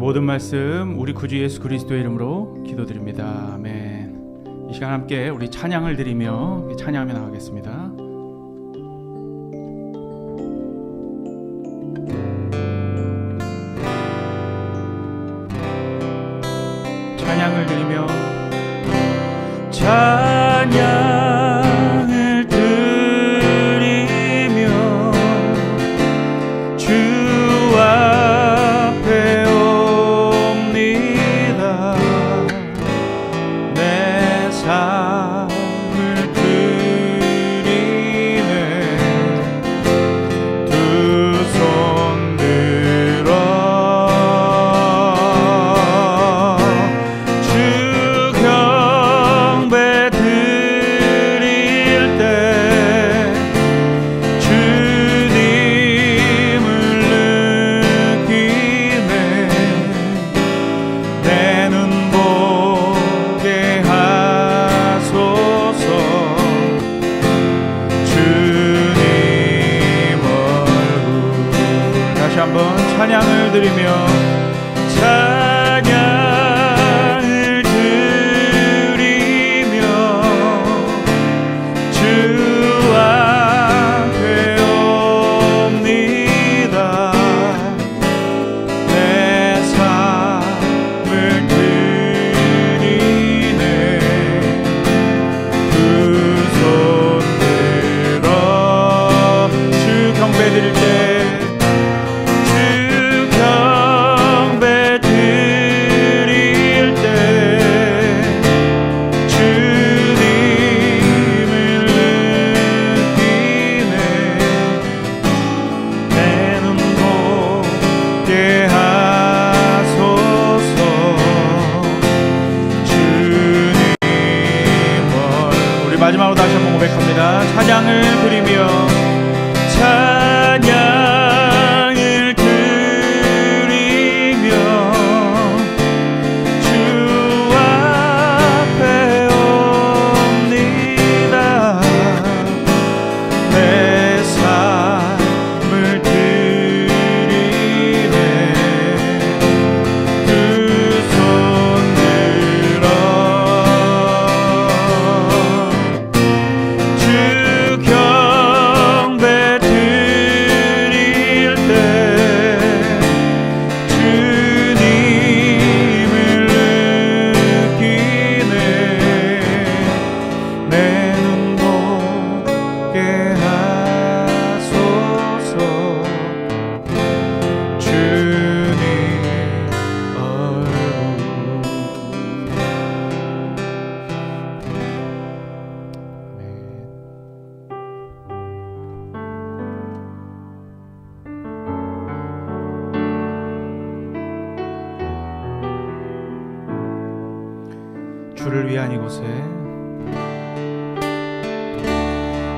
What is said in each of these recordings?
모든 말씀 우리 구주 예수 그리스도의 이름으로 기도드립니다. 아멘. 이 시간 함께 우리 찬양을 드리며 찬양하며 나가겠습니다. 찬양을 드리며 찬양을 드리며 주 앞에 옵니다. 내 삶을 드리네. 두 손 들어 찬양을 드리며 찬양을 드리며 주 앞에 옵니다. 내 삶을 드리네. 두 손 들어 주 경배 드릴 때 마지막으로 다시 한번 고백합니다. 찬양을 드리며 찬양을 드리며 주 앞에 옵니다. 내 삶을 드리네. 두 손 들어 경배 드릴 때 주님을 느끼네. 내 눈 보게 하소서. 주님 얼굴. 주를 위한 이곳에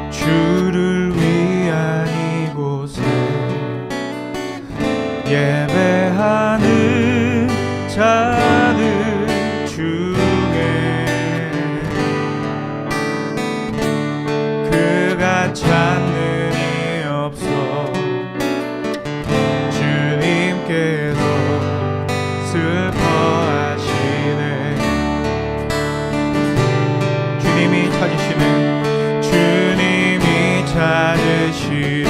주를 위한 이곳에 예배하는 자들 중에 그가 찾는 이 없어. 주님께서 슬퍼하시네. 주님이 찾으시는 주님이 찾으시는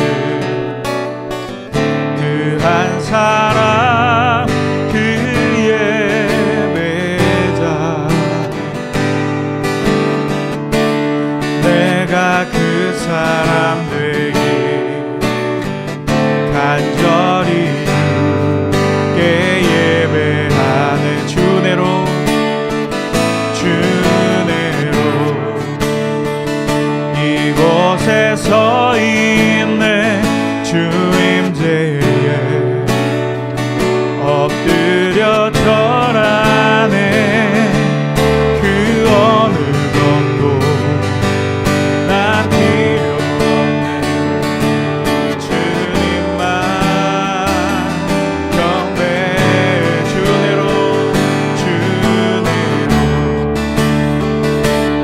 그 한 사람 그 예배자. 내가 그 사람 되기 간절히 주께 예배하는 주내로 이곳에 서 있네. 주 임재에 엎드려 절하네. 그 어느 것도 난 필요 없네. 주님만 경배해. 주내로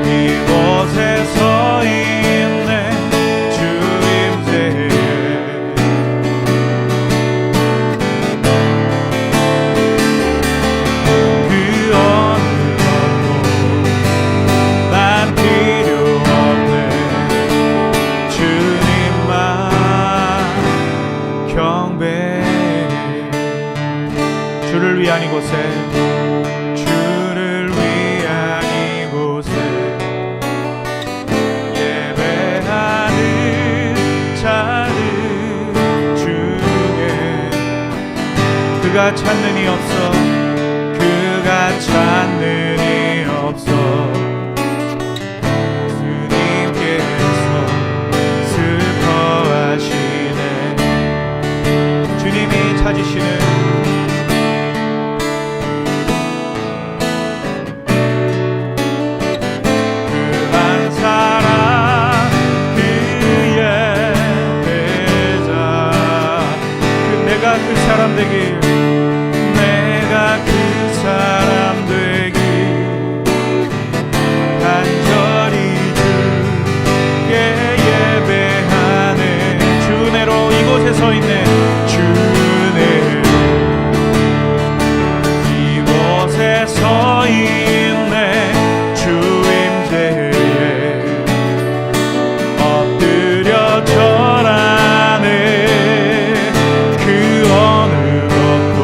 이곳에 서 있네. 주 임재에 주를 위한 이곳에 주를 위한 이곳에 예배하는 자들 중에 그가 찾는 이 없어 그가 찾는 이 없어 주님께서 슬퍼하시네 주님이 찾으시는 그 한 사람 그의 배자 내가 그 사람 되길 내가 그 사람 되길 간절히 주께 예배하네 주 은혜로 이곳에 서 있네 주 은혜로 이곳에 서 있네 주 임재에 엎드려 절하네 그 어느 것도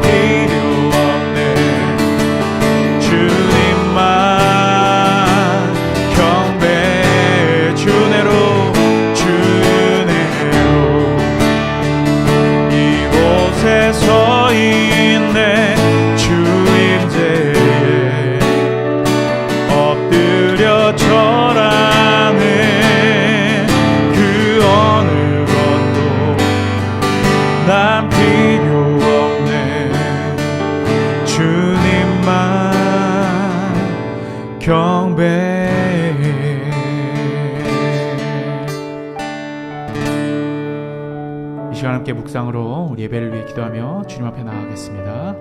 필요 없네 주님만 경배해 주 은혜로 주 은혜로 이곳에 서 있네 주 임재에 엎드려 절하네 그 어느 것도 난 필요 없네 주님만 경배해 이 시간 함께 묵상으로 우리 예배를 위해 기도하며 주님 앞에 나아가겠습니다.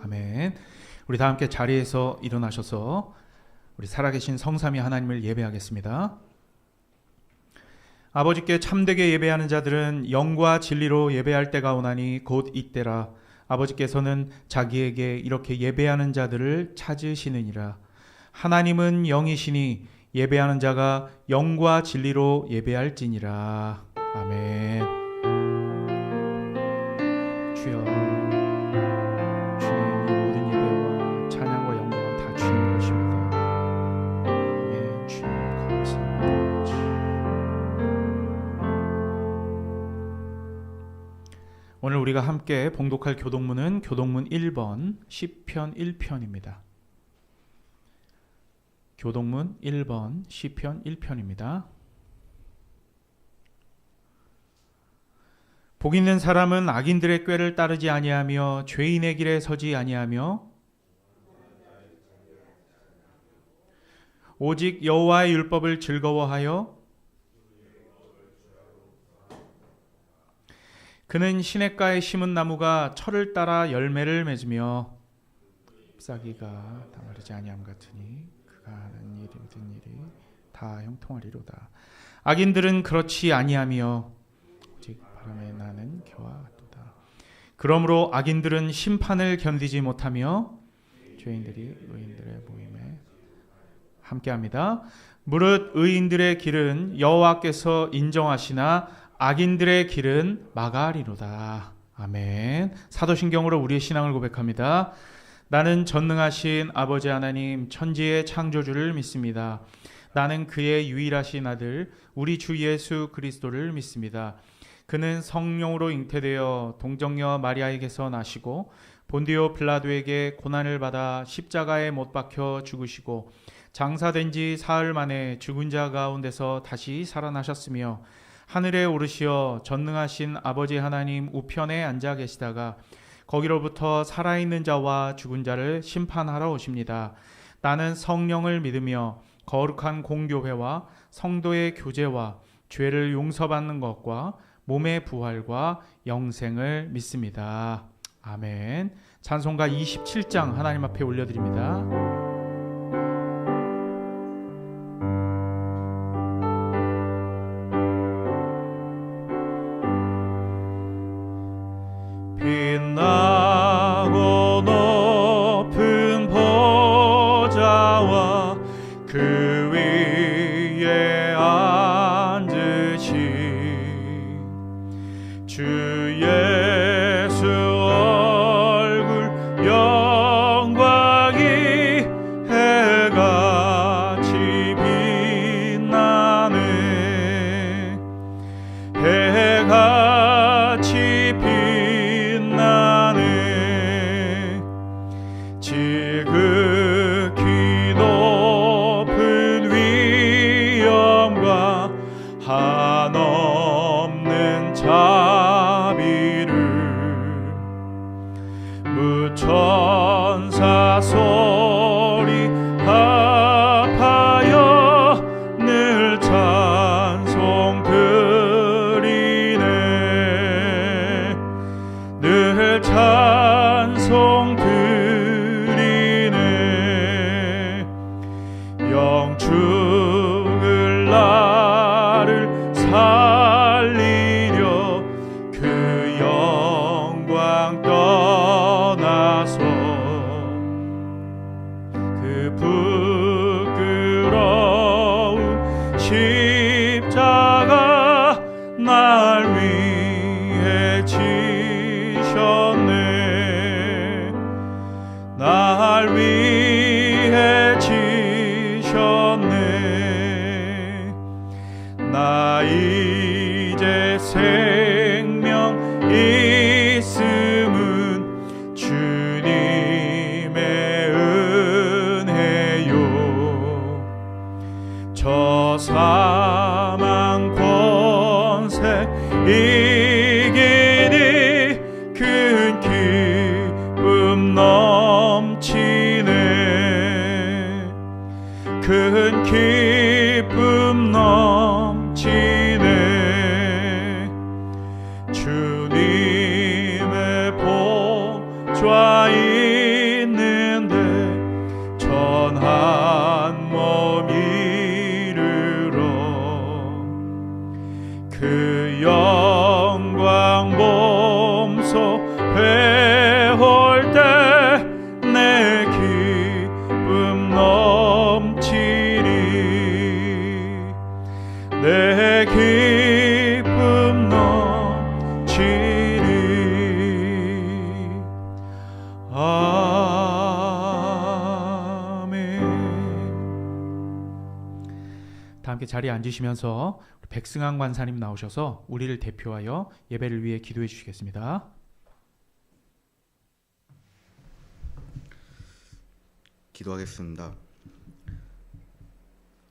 아멘. 우리 다 함께 자리에서 일어나셔서 우리 살아계신 성삼위 하나님을 예배하겠습니다. 아버지께 참되게 예배하는 자들은 영과 진리로 예배할 때가 오나니 곧 이때라. 아버지께서는 자기에게 이렇게 예배하는 자들을 찾으시느니라. 하나님은 영이시니 예배하는 자가 영과 진리로 예배할지니라. 아멘. 주여 오늘 우리가 함께 봉독할 교독문은 교독문 1번 시편 1편입니다. 교독문 1번 시편 1편입니다. 복 있는 사람은 악인들의 꾀를 따르지 아니하며 죄인의 길에 서지 아니하며 오직 여호와의 율법을 즐거워하여 그는 시냇가에 심은 나무가 철을 따라 열매를 맺으며 잎사귀가 다 마르지 아니함 같으니 그가 하는 일이 모든 일이 다 형통하리로다. 악인들은 그렇지 아니하며 오직 바람에 나는 겨와 같도다. 그러므로 악인들은 심판을 견디지 못하며 죄인들이 의인들의 모임에 함께합니다. 무릇 의인들의 길은 여호와께서 인정하시나 악인들의 길은 막아리로다. 아멘. 사도신경으로 우리의 신앙을 고백합니다. 나는 전능하신 아버지 하나님 천지의 창조주를 믿습니다. 나는 그의 유일하신 아들 우리 주 예수 그리스도를 믿습니다. 그는 성령으로 잉태되어 동정녀 마리아에게서 나시고 본디오 빌라도에게 고난을 받아 십자가에 못 박혀 죽으시고 장사된 지 사흘 만에 죽은 자 가운데서 다시 살아나셨으며 하늘에 오르시어 전능하신 아버지 하나님 우편에 앉아 계시다가 거기로부터 살아있는 자와 죽은 자를 심판하러 오십니다. 나는 성령을 믿으며 거룩한 공교회와 성도의 교제와 죄를 용서받는 것과 몸의 부활과 영생을 믿습니다. 아멘. 찬송가 27장 하나님 앞에 올려드립니다. 죽을 나를 살리려 그 영광 떠나서 그 부끄러운 십자가 날 위해 지셨네. 날 위해 지셨네. 나 이제 생명 있음은 주님의 은혜요. 저 사망 권세 이기니 큰 기쁨 넘치네. 큰 기쁨 넘치네. 주님의 보좌 있는데 전한 몸 이르러 그 영광 몸소 배울 때 내 기쁨 넘치리. 내 기쁨 넘치리. 아멘. 다 함께 자리에 앉으시면서 백승환 관사님 나오셔서 우리를 대표하여 예배를 위해 기도해 주시겠습니다. 기도하겠습니다.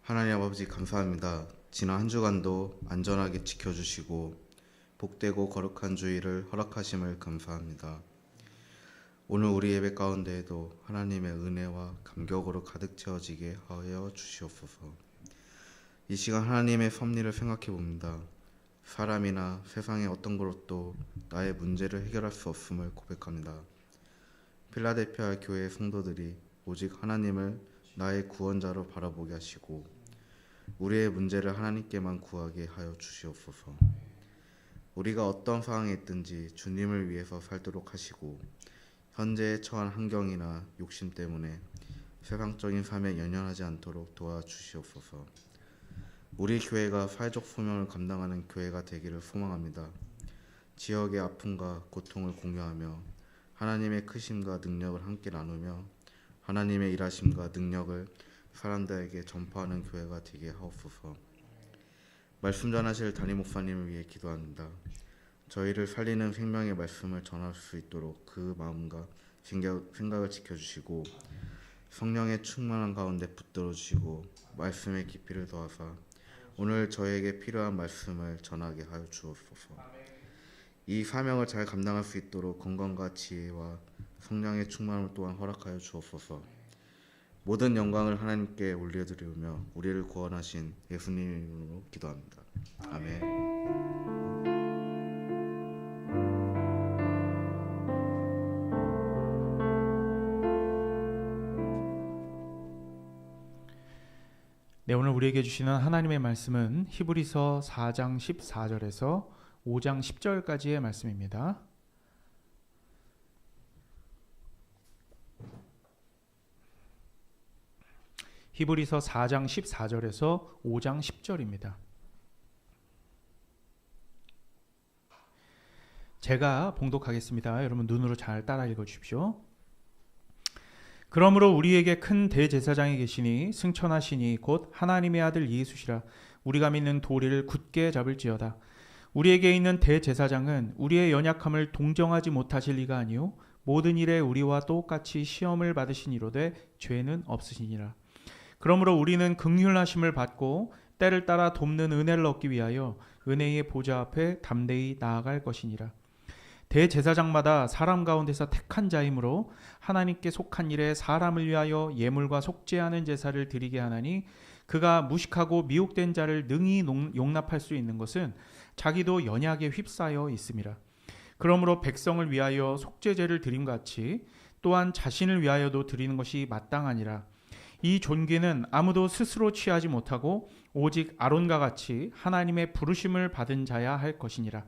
하나님 아버지 감사합니다. 지난 한 주간도 안전하게 지켜주시고 복되고 거룩한 주일을 허락하심을 감사합니다. 오늘 우리 예배 가운데에도 하나님의 은혜와 감격으로 가득 채워지게 하여 주시옵소서. 이 시간 하나님의 섭리를 생각해 봅니다. 사람이나 세상의 어떤 것도 나의 문제를 해결할 수 없음을 고백합니다. 필라델피아 교회의 성도들이 오직 하나님을 나의 구원자로 바라보게 하시고 우리의 문제를 하나님께만 구하게 하여 주시옵소서. 우리가 어떤 상황에 있든지 주님을 위해서 살도록 하시고 현재에 처한 환경이나 욕심 때문에 세상적인 삶에 연연하지 않도록 도와주시옵소서. 우리 교회가 사회적 소명을 감당하는 교회가 되기를 소망합니다. 지역의 아픔과 고통을 공유하며 하나님의 크심과 능력을 함께 나누며 하나님의 일하심과 능력을 사람들에게 전파하는 교회가 되게 하옵소서. 말씀 전하실 담임 목사님을 위해 기도합니다. 저희를 살리는 생명의 말씀을 전할 수 있도록 그 마음과 생각을 지켜주시고 성령의 충만한 가운데 붙들어 주시고 말씀의 깊이를 더하사 오늘 저에게 필요한 말씀을 전하게 하여 주옵소서. 이 사명을 잘 감당할 수 있도록 건강과 지혜와 성령의 충만함을 또한 허락하여 주옵소서. 모든 영광을 하나님께 올려드리며 우리를 구원하신 예수님 이름으로 기도합니다. 아멘. 네, 오늘 우리에게 주시는 하나님의 말씀은 히브리서 4장 14절에서 5장 10절까지의 말씀입니다. 히브리서 4장 14절에서 5장 10절입니다. 제가 봉독하겠습니다. 여러분 눈으로 잘 따라 읽어주십시오. 그러므로 우리에게 큰 대제사장이 계시니 승천하시니 곧 하나님의 아들 예수시라. 우리가 믿는 도리를 굳게 잡을지어다. 우리에게 있는 대제사장은 우리의 연약함을 동정하지 못하실 리가 아니요 모든 일에 우리와 똑같이 시험을 받으시니로되 죄는 없으시니라. 그러므로 우리는 긍휼하심을 받고 때를 따라 돕는 은혜를 얻기 위하여 은혜의 보좌 앞에 담대히 나아갈 것이니라. 대제사장마다 사람 가운데서 택한 자이므로 하나님께 속한 일에 사람을 위하여 예물과 속죄하는 제사를 드리게 하나니 그가 무식하고 미혹된 자를 능히 용납할 수 있는 것은 자기도 연약에 휩싸여 있음이라. 그러므로 백성을 위하여 속죄제를 드림같이 또한 자신을 위하여도 드리는 것이 마땅하니라. 이 존귀는 아무도 스스로 취하지 못하고 오직 아론과 같이 하나님의 부르심을 받은 자야 할 것이니라.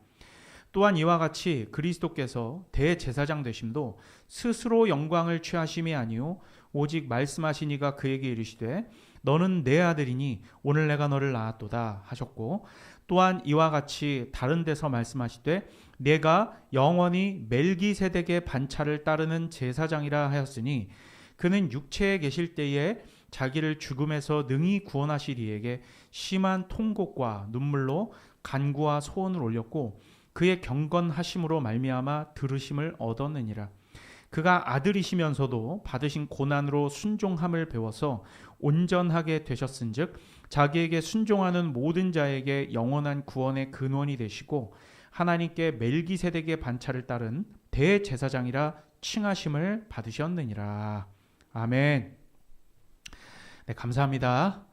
또한 이와 같이 그리스도께서 대제사장 되심도 스스로 영광을 취하심이 아니요 오직 말씀하신 이가 그에게 이르시되 너는 내 아들이니 오늘 내가 너를 낳았도다 하셨고, 또한 이와 같이 다른 데서 말씀하시되 내가 영원히 멜기세덱의 반차를 따르는 제사장이라 하였으니 그는 육체에 계실 때에 자기를 죽음에서 능히 구원하실 이에게 심한 통곡과 눈물로 간구와 소원을 올렸고 그의 경건하심으로 말미암아 들으심을 얻었느니라. 그가 아들이시면서도 받으신 고난으로 순종함을 배워서 온전하게 되셨은즉 자기에게 순종하는 모든 자에게 영원한 구원의 근원이 되시고 하나님께 멜기세덱의 반차를 따른 대제사장이라 칭하심을 받으셨느니라. 아멘. 네, 감사합니다.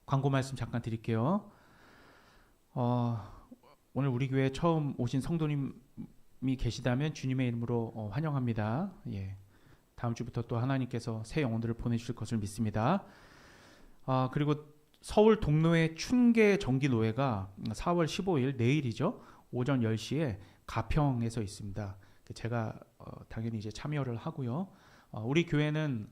광고 말씀 잠깐 드릴게요. 오늘 우리 교회 처음 오신 성도님이 계시다면 주님의 이름으로 환영합니다. 예, 다음 주부터 또 하나님께서 새 영혼들을 보내주실 것을 믿습니다. 그리고 서울 동로의 춘계 정기노회가 4월 15일 내일이죠. 오전 10시에 가평에서 있습니다. 제가 당연히 이제 참여를 하고요. 우리 교회는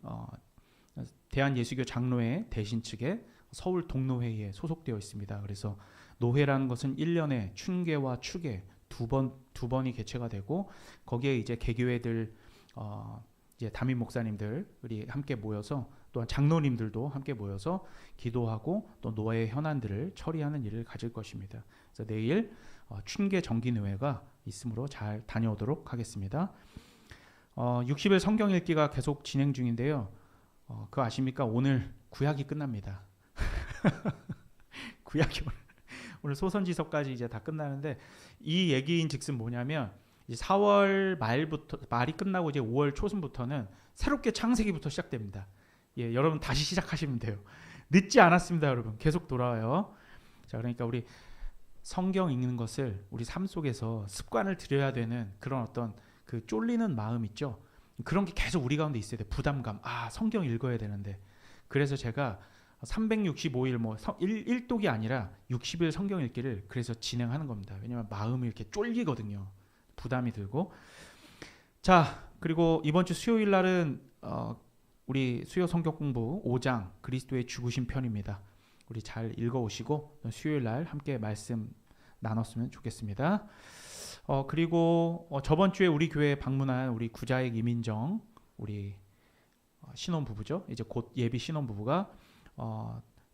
대한예수교 장로회 대신 측에 서울 동로회에 소속되어 있습니다. 그래서 노회라는 것은 1년에 춘계와 추계 두 번이 개최가 되고 거기에 이제 개교회들 이제 담임 목사님들이 함께 모여서 또한 장로님들도 함께 모여서 기도하고 또 노예 현안들을 처리하는 일을 가질 것입니다. 그래서 내일 춘계 정기노회가 있으므로 잘 다녀오도록 하겠습니다. 60일 성경 읽기가 계속 진행 중인데요. 그거 아십니까? 오늘 구약이 끝납니다. 구약이 오늘 소선지서까지 이제 다 끝나는데 이 얘기인즉슨 뭐냐면 이제 4월 말이 끝나고 이제 5월 초순부터는 새롭게 창세기부터 시작됩니다. 예, 여러분 다시 시작하시면 돼요. 늦지 않았습니다, 여러분. 계속 돌아와요. 자, 그러니까 우리 성경 읽는 것을 우리 삶 속에서 습관을 들여야 되는 그런 어떤 그 쫄리는 마음 있죠. 그런 게 계속 우리 가운데 있어야 돼. 부담감. 성경 읽어야 되는데. 그래서 제가 365일 1독이 아니라 60일 성경 읽기를 그래서 진행하는 겁니다. 왜냐하면 마음이 이렇게 쫄리거든요. 부담이 들고. 자, 그리고 이번 주 수요일 날은 우리 수요 성경 공부 5장 그리스도의 죽으신 편입니다. 우리 잘 읽어오시고 수요일 날 함께 말씀 나눴으면 좋겠습니다. 그리고 저번 주에 우리 교회에 방문한 우리 구자익 이민정 우리 신혼부부죠. 이제 곧 예비 신혼부부가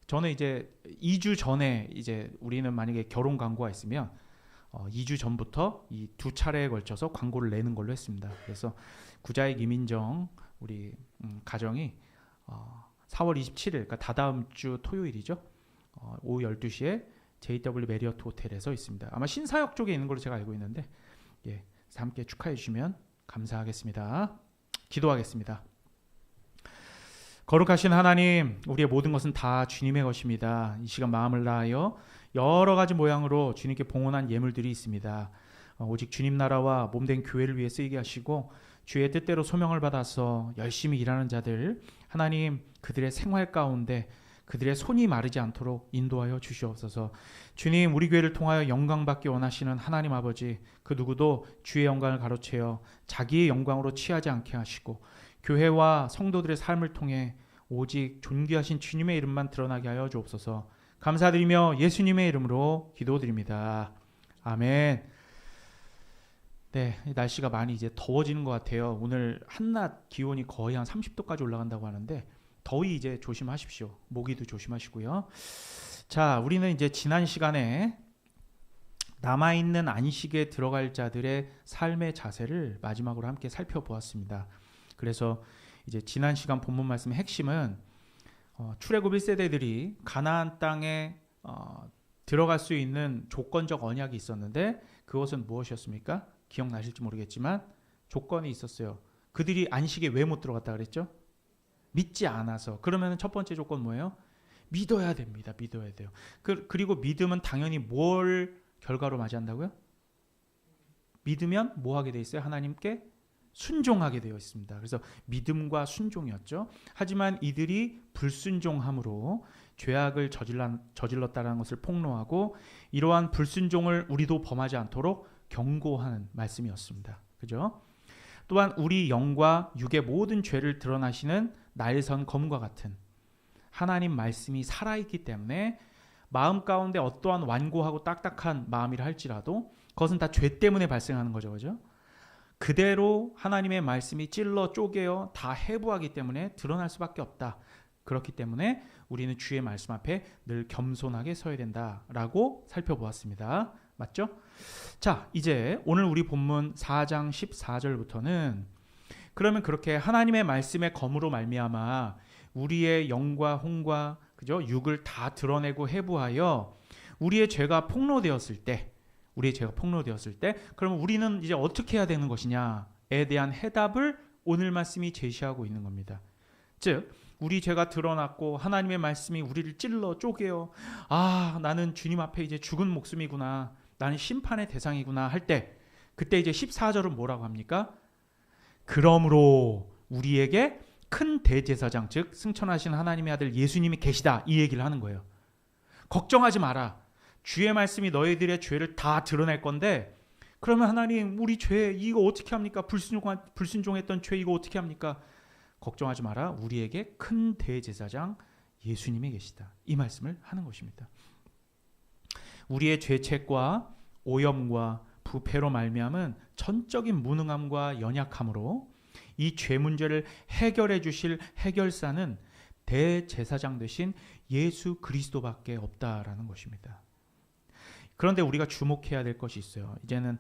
저는 이제 2주 전에 이제 우리는 만약에 결혼 광고가 있으면 2주 전부터 이 두 차례에 걸쳐서 광고를 내는 걸로 했습니다. 그래서 구자익 이민정 우리 가정이 4월 27일 그러니까 다다음 주 토요일이죠. 오후 12시에 JW 메리어트 호텔에서 있습니다. 아마 신사역 쪽에 있는 걸로 제가 알고 있는데 예, 함께 축하해 주시면 감사하겠습니다. 기도하겠습니다. 거룩하신 하나님, 우리의 모든 것은 다 주님의 것입니다. 이 시간 마음을 다하여 여러 가지 모양으로 주님께 봉헌한 예물들이 있습니다. 오직 주님 나라와 몸된 교회를 위해 쓰이게 하시고 주의 뜻대로 소명을 받아서 열심히 일하는 자들, 하나님 그들의 생활 가운데 그들의 손이 마르지 않도록 인도하여 주시옵소서. 주님, 우리 교회를 통하여 영광받기 원하시는 하나님 아버지, 그 누구도 주의 영광을 가로채어 자기의 영광으로 취하지 않게 하시고 교회와 성도들의 삶을 통해 오직 존귀하신 주님의 이름만 드러나게 하여 주옵소서. 감사드리며 예수님의 이름으로 기도드립니다. 아멘. 네, 날씨가 많이 이제 더워지는 것 같아요. 오늘 한낮 기온이 거의 한 30도까지 올라간다고 하는데 더위 이제 조심하십시오. 모기도 조심하시고요. 자, 우리는 이제 지난 시간에 남아있는 안식에 들어갈 자들의 삶의 자세를 마지막으로 함께 살펴보았습니다. 그래서 이제 지난 시간 본문 말씀의 핵심은 출애굽 1세대들이 가나안 땅에 들어갈 수 있는 조건적 언약이 있었는데 그것은 무엇이었습니까? 기억나실지 모르겠지만 조건이 있었어요. 그들이 안식에 왜 못 들어갔다 그랬죠? 믿지 않아서. 그러면 첫 번째 조건 뭐예요? 믿어야 됩니다. 믿어야 돼요. 그리고 믿음은 당연히 뭘 결과로 맞이한다고요? 믿으면 뭐 하게 돼 있어요? 하나님께 순종하게 되어 있습니다. 그래서 믿음과 순종이었죠. 하지만 이들이 불순종함으로 죄악을 저질렀다는 것을 폭로하고 이러한 불순종을 우리도 범하지 않도록 경고하는 말씀이었습니다. 그죠? 또한 우리 영과 육의 모든 죄를 드러나시는 날선 검과 같은 하나님 말씀이 살아있기 때문에 마음 가운데 어떠한 완고하고 딱딱한 마음이라 할지라도 그것은 다 죄 때문에 발생하는 거죠. 그죠? 그대로 하나님의 말씀이 찔러 쪼개어 다 해부하기 때문에 드러날 수밖에 없다. 그렇기 때문에 우리는 주의 말씀 앞에 늘 겸손하게 서야 된다라고 살펴보았습니다. 맞죠? 자, 이제 오늘 우리 본문 4장 14절부터는 그러면 그렇게 하나님의 말씀의 검으로 말미암아 우리의 영과 혼과 그죠? 육을 다 드러내고 해부하여 우리의 죄가 폭로되었을 때 그러면 우리는 이제 어떻게 해야 되는 것이냐에 대한 해답을 오늘 말씀이 제시하고 있는 겁니다. 즉 우리 죄가 드러났고 하나님의 말씀이 우리를 찔러 쪼개어 나는 주님 앞에 이제 죽은 목숨이구나, 나는 심판의 대상이구나 할 때 그때 이제 14절은 뭐라고 합니까? 그러므로 우리에게 큰 대제사장 즉 승천하신 하나님의 아들 예수님이 계시다, 이 얘기를 하는 거예요. 걱정하지 마라. 주의 말씀이 너희들의 죄를 다 드러낼 건데 그러면 하나님 우리 죄 이거 어떻게 합니까? 불순종했던 죄 이거 어떻게 합니까? 걱정하지 마라. 우리에게 큰 대제사장 예수님이 계시다. 이 말씀을 하는 것입니다. 우리의 죄책과 오염과 부패로 말미암은 전적인 무능함과 연약함으로 이 죄 문제를 해결해 주실 해결사는 대제사장 되신 예수 그리스도밖에 없다라는 것입니다. 그런데 우리가 주목해야 될 것이 있어요. 이제는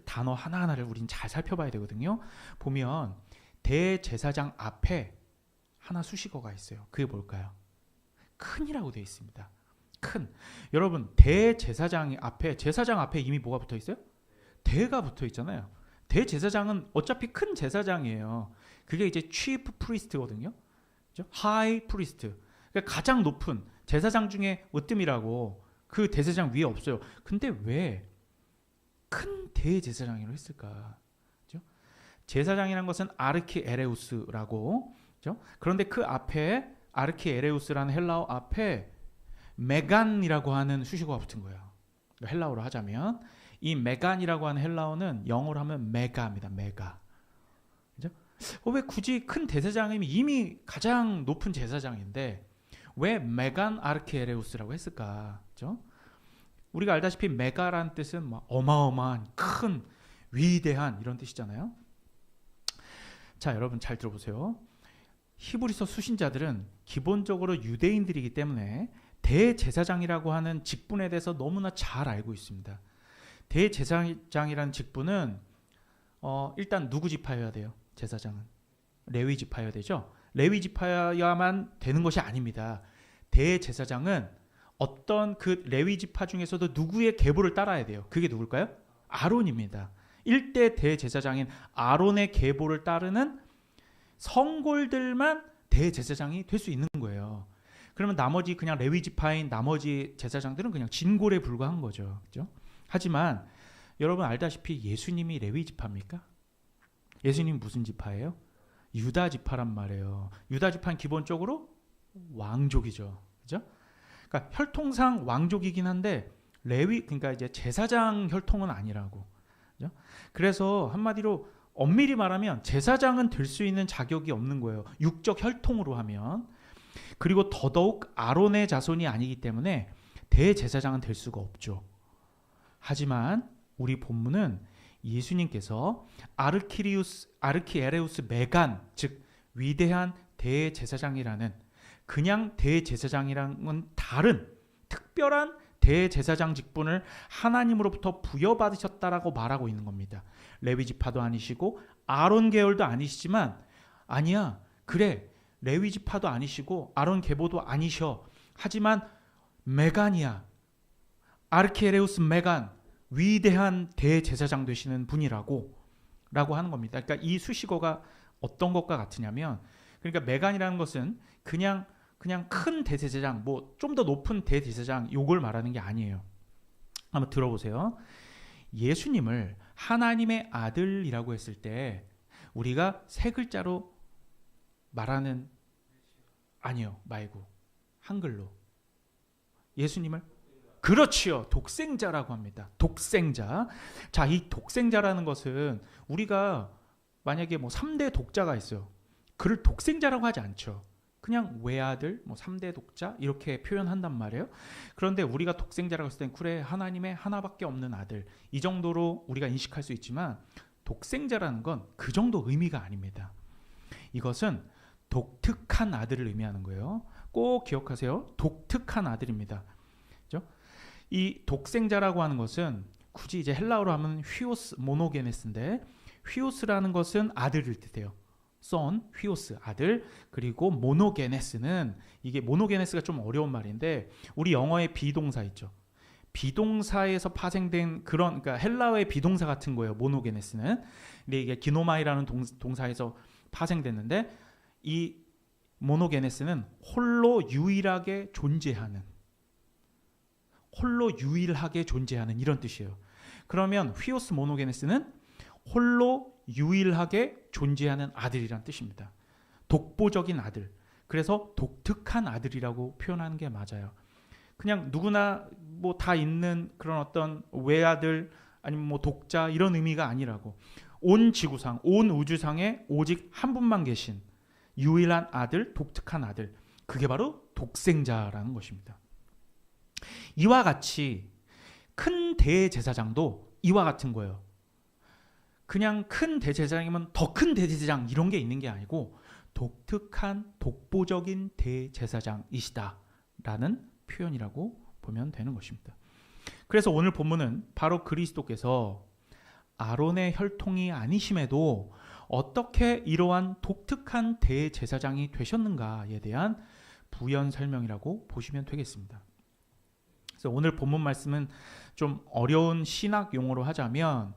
단어 하나하나를 우린 잘 살펴봐야 되거든요. 보면 대제사장 앞에 하나 수식어가 있어요. 그게 뭘까요? 큰이라고 되어 있습니다. 큰. 여러분 제사장 앞에 이미 뭐가 붙어 있어요? 대가 붙어 있잖아요. 대제사장은 어차피 큰 제사장이에요. 그게 이제 chief priest거든요. 그렇죠? high priest. 그러니까 가장 높은 제사장 중에 으뜸이라고 그 대제사장 위에 없어요. 근데 왜 큰 대제사장이라고 했을까? 그렇죠? 제사장이라는 것은 아르키에레우스라고. 그렇죠? 그런데 그 앞에 아르키에레우스라는 헬라어 앞에 메간이라고 하는 수식어가 붙은 거예요. 헬라어로 하자면 이 메간이라고 하는 헬라어는 영어로 하면 메가입니다. 메가. 그죠? 왜 굳이 큰 대제사장이면 이미 가장 높은 제사장인데 왜 메간 아르키에레우스라고 했을까? 그죠? 우리가 알다시피 메가라는 뜻은 막 어마어마한, 큰, 위대한 이런 뜻이잖아요. 자, 여러분 잘 들어보세요. 히브리서 수신자들은 기본적으로 유대인들이기 때문에 대제사장이라고 하는 직분에 대해서 너무나 잘 알고 있습니다. 대제사장이라는 직분은 일단 누구 지파여야 돼요? 제사장은 레위 지파여야 되죠. 레위 지파여야만 되는 것이 아닙니다. 대제사장은 어떤 그 레위 지파 중에서도 누구의 계보를 따라야 돼요. 그게 누굴까요? 아론입니다. 1대 대제사장인 아론의 계보를 따르는 성골들만 대제사장이 될 수 있는 거예요. 그러면 나머지 그냥 레위 지파인 나머지 제사장들은 그냥 진골에 불과한 거죠. 그렇죠? 하지만 여러분 알다시피 예수님이 레위 지파입니까? 예수님 무슨 지파예요? 유다 지파란 말이에요. 유다 지파는 기본적으로 왕족이죠. 그죠? 그러니까 혈통상 왕족이긴 한데 그러니까 이제 제사장 혈통은 아니라고. 그죠? 그래서 한마디로 엄밀히 말하면 제사장은 될 수 있는 자격이 없는 거예요. 육적 혈통으로 하면. 그리고 더더욱 아론의 자손이 아니기 때문에 대제사장은 될 수가 없죠. 하지만 우리 본문은 예수님께서 아르키에레우스 메간, 즉 위대한 대제사장이라는, 그냥 대제사장이랑은 다른 특별한 대제사장 직분을 하나님으로부터 부여받으셨다라고 말하고 있는 겁니다. 레위 지파도 아니시고 아론 계열도 아니시지만, 아니야, 그래, 레위 지파도 아니시고 아론 계보도 아니셔. 하지만 메간이야. 아르키에레우스 메간, 위대한 대제사장 되시는 분이라고 하는 겁니다. 그러니까 이 수식어가 어떤 것과 같으냐면, 그러니까 메간이라는 것은 그냥 큰 대제사장, 뭐 좀 더 높은 대제사장 요걸 말하는 게 아니에요. 한번 들어보세요. 예수님을 하나님의 아들이라고 했을 때 우리가 세 글자로 말하는 아니요 말고 한글로 예수님을 그렇지요. 독생자라고 합니다. 독생자. 자, 이 독생자라는 것은 우리가 만약에 뭐 3대 독자가 있어요. 그를 독생자라고 하지 않죠. 그냥 외아들, 뭐 3대 독자 이렇게 표현한단 말이에요. 그런데 우리가 독생자라고 했을 땐 그래 하나님의 하나밖에 없는 아들 이 정도로 우리가 인식할 수 있지만 독생자라는 건 그 정도 의미가 아닙니다. 이것은 독특한 아들을 의미하는 거예요. 꼭 기억하세요. 독특한 아들입니다. 그렇죠? 이 독생자라고 하는 것은 굳이 이제 헬라어로 하면 휘오스 모노게네스인데 휘오스라는 것은 아들을 뜻해요. son, 휘오스, 아들. 그리고 모노게네스는 이게 모노게네스가 좀 어려운 말인데 우리 영어의 비동사 있죠. 비동사에서 파생된 그런 그러니까 헬라어의 비동사 같은 거예요. 모노게네스는. 근데 이게 기노마이라는 동사에서 파생됐는데 이 모노게네스는 홀로 유일하게 존재하는 이런 뜻이에요. 그러면 휘오스 모노게네스는 홀로 유일하게 존재하는 아들이란 뜻입니다. 독보적인 아들. 그래서 독특한 아들이라고 표현하는 게 맞아요. 그냥 누구나 뭐 다 있는 그런 어떤 외아들 아니면 뭐 독자 이런 의미가 아니라고. 온 지구상, 온 우주상에 오직 한 분만 계신 유일한 아들, 독특한 아들. 그게 바로 독생자라는 것입니다. 이와 같이 큰 대제사장도 이와 같은 거예요. 그냥 큰 대제사장이면 더 큰 대제사장 이런 게 있는 게 아니고 독특한 독보적인 대제사장이시다라는 표현이라고 보면 되는 것입니다. 그래서 오늘 본문은 바로 그리스도께서 아론의 혈통이 아니심에도 어떻게 이러한 독특한 대제사장이 되셨는가에 대한 부연 설명이라고 보시면 되겠습니다. 그래서 오늘 본문 말씀은 좀 어려운 신학 용어로 하자면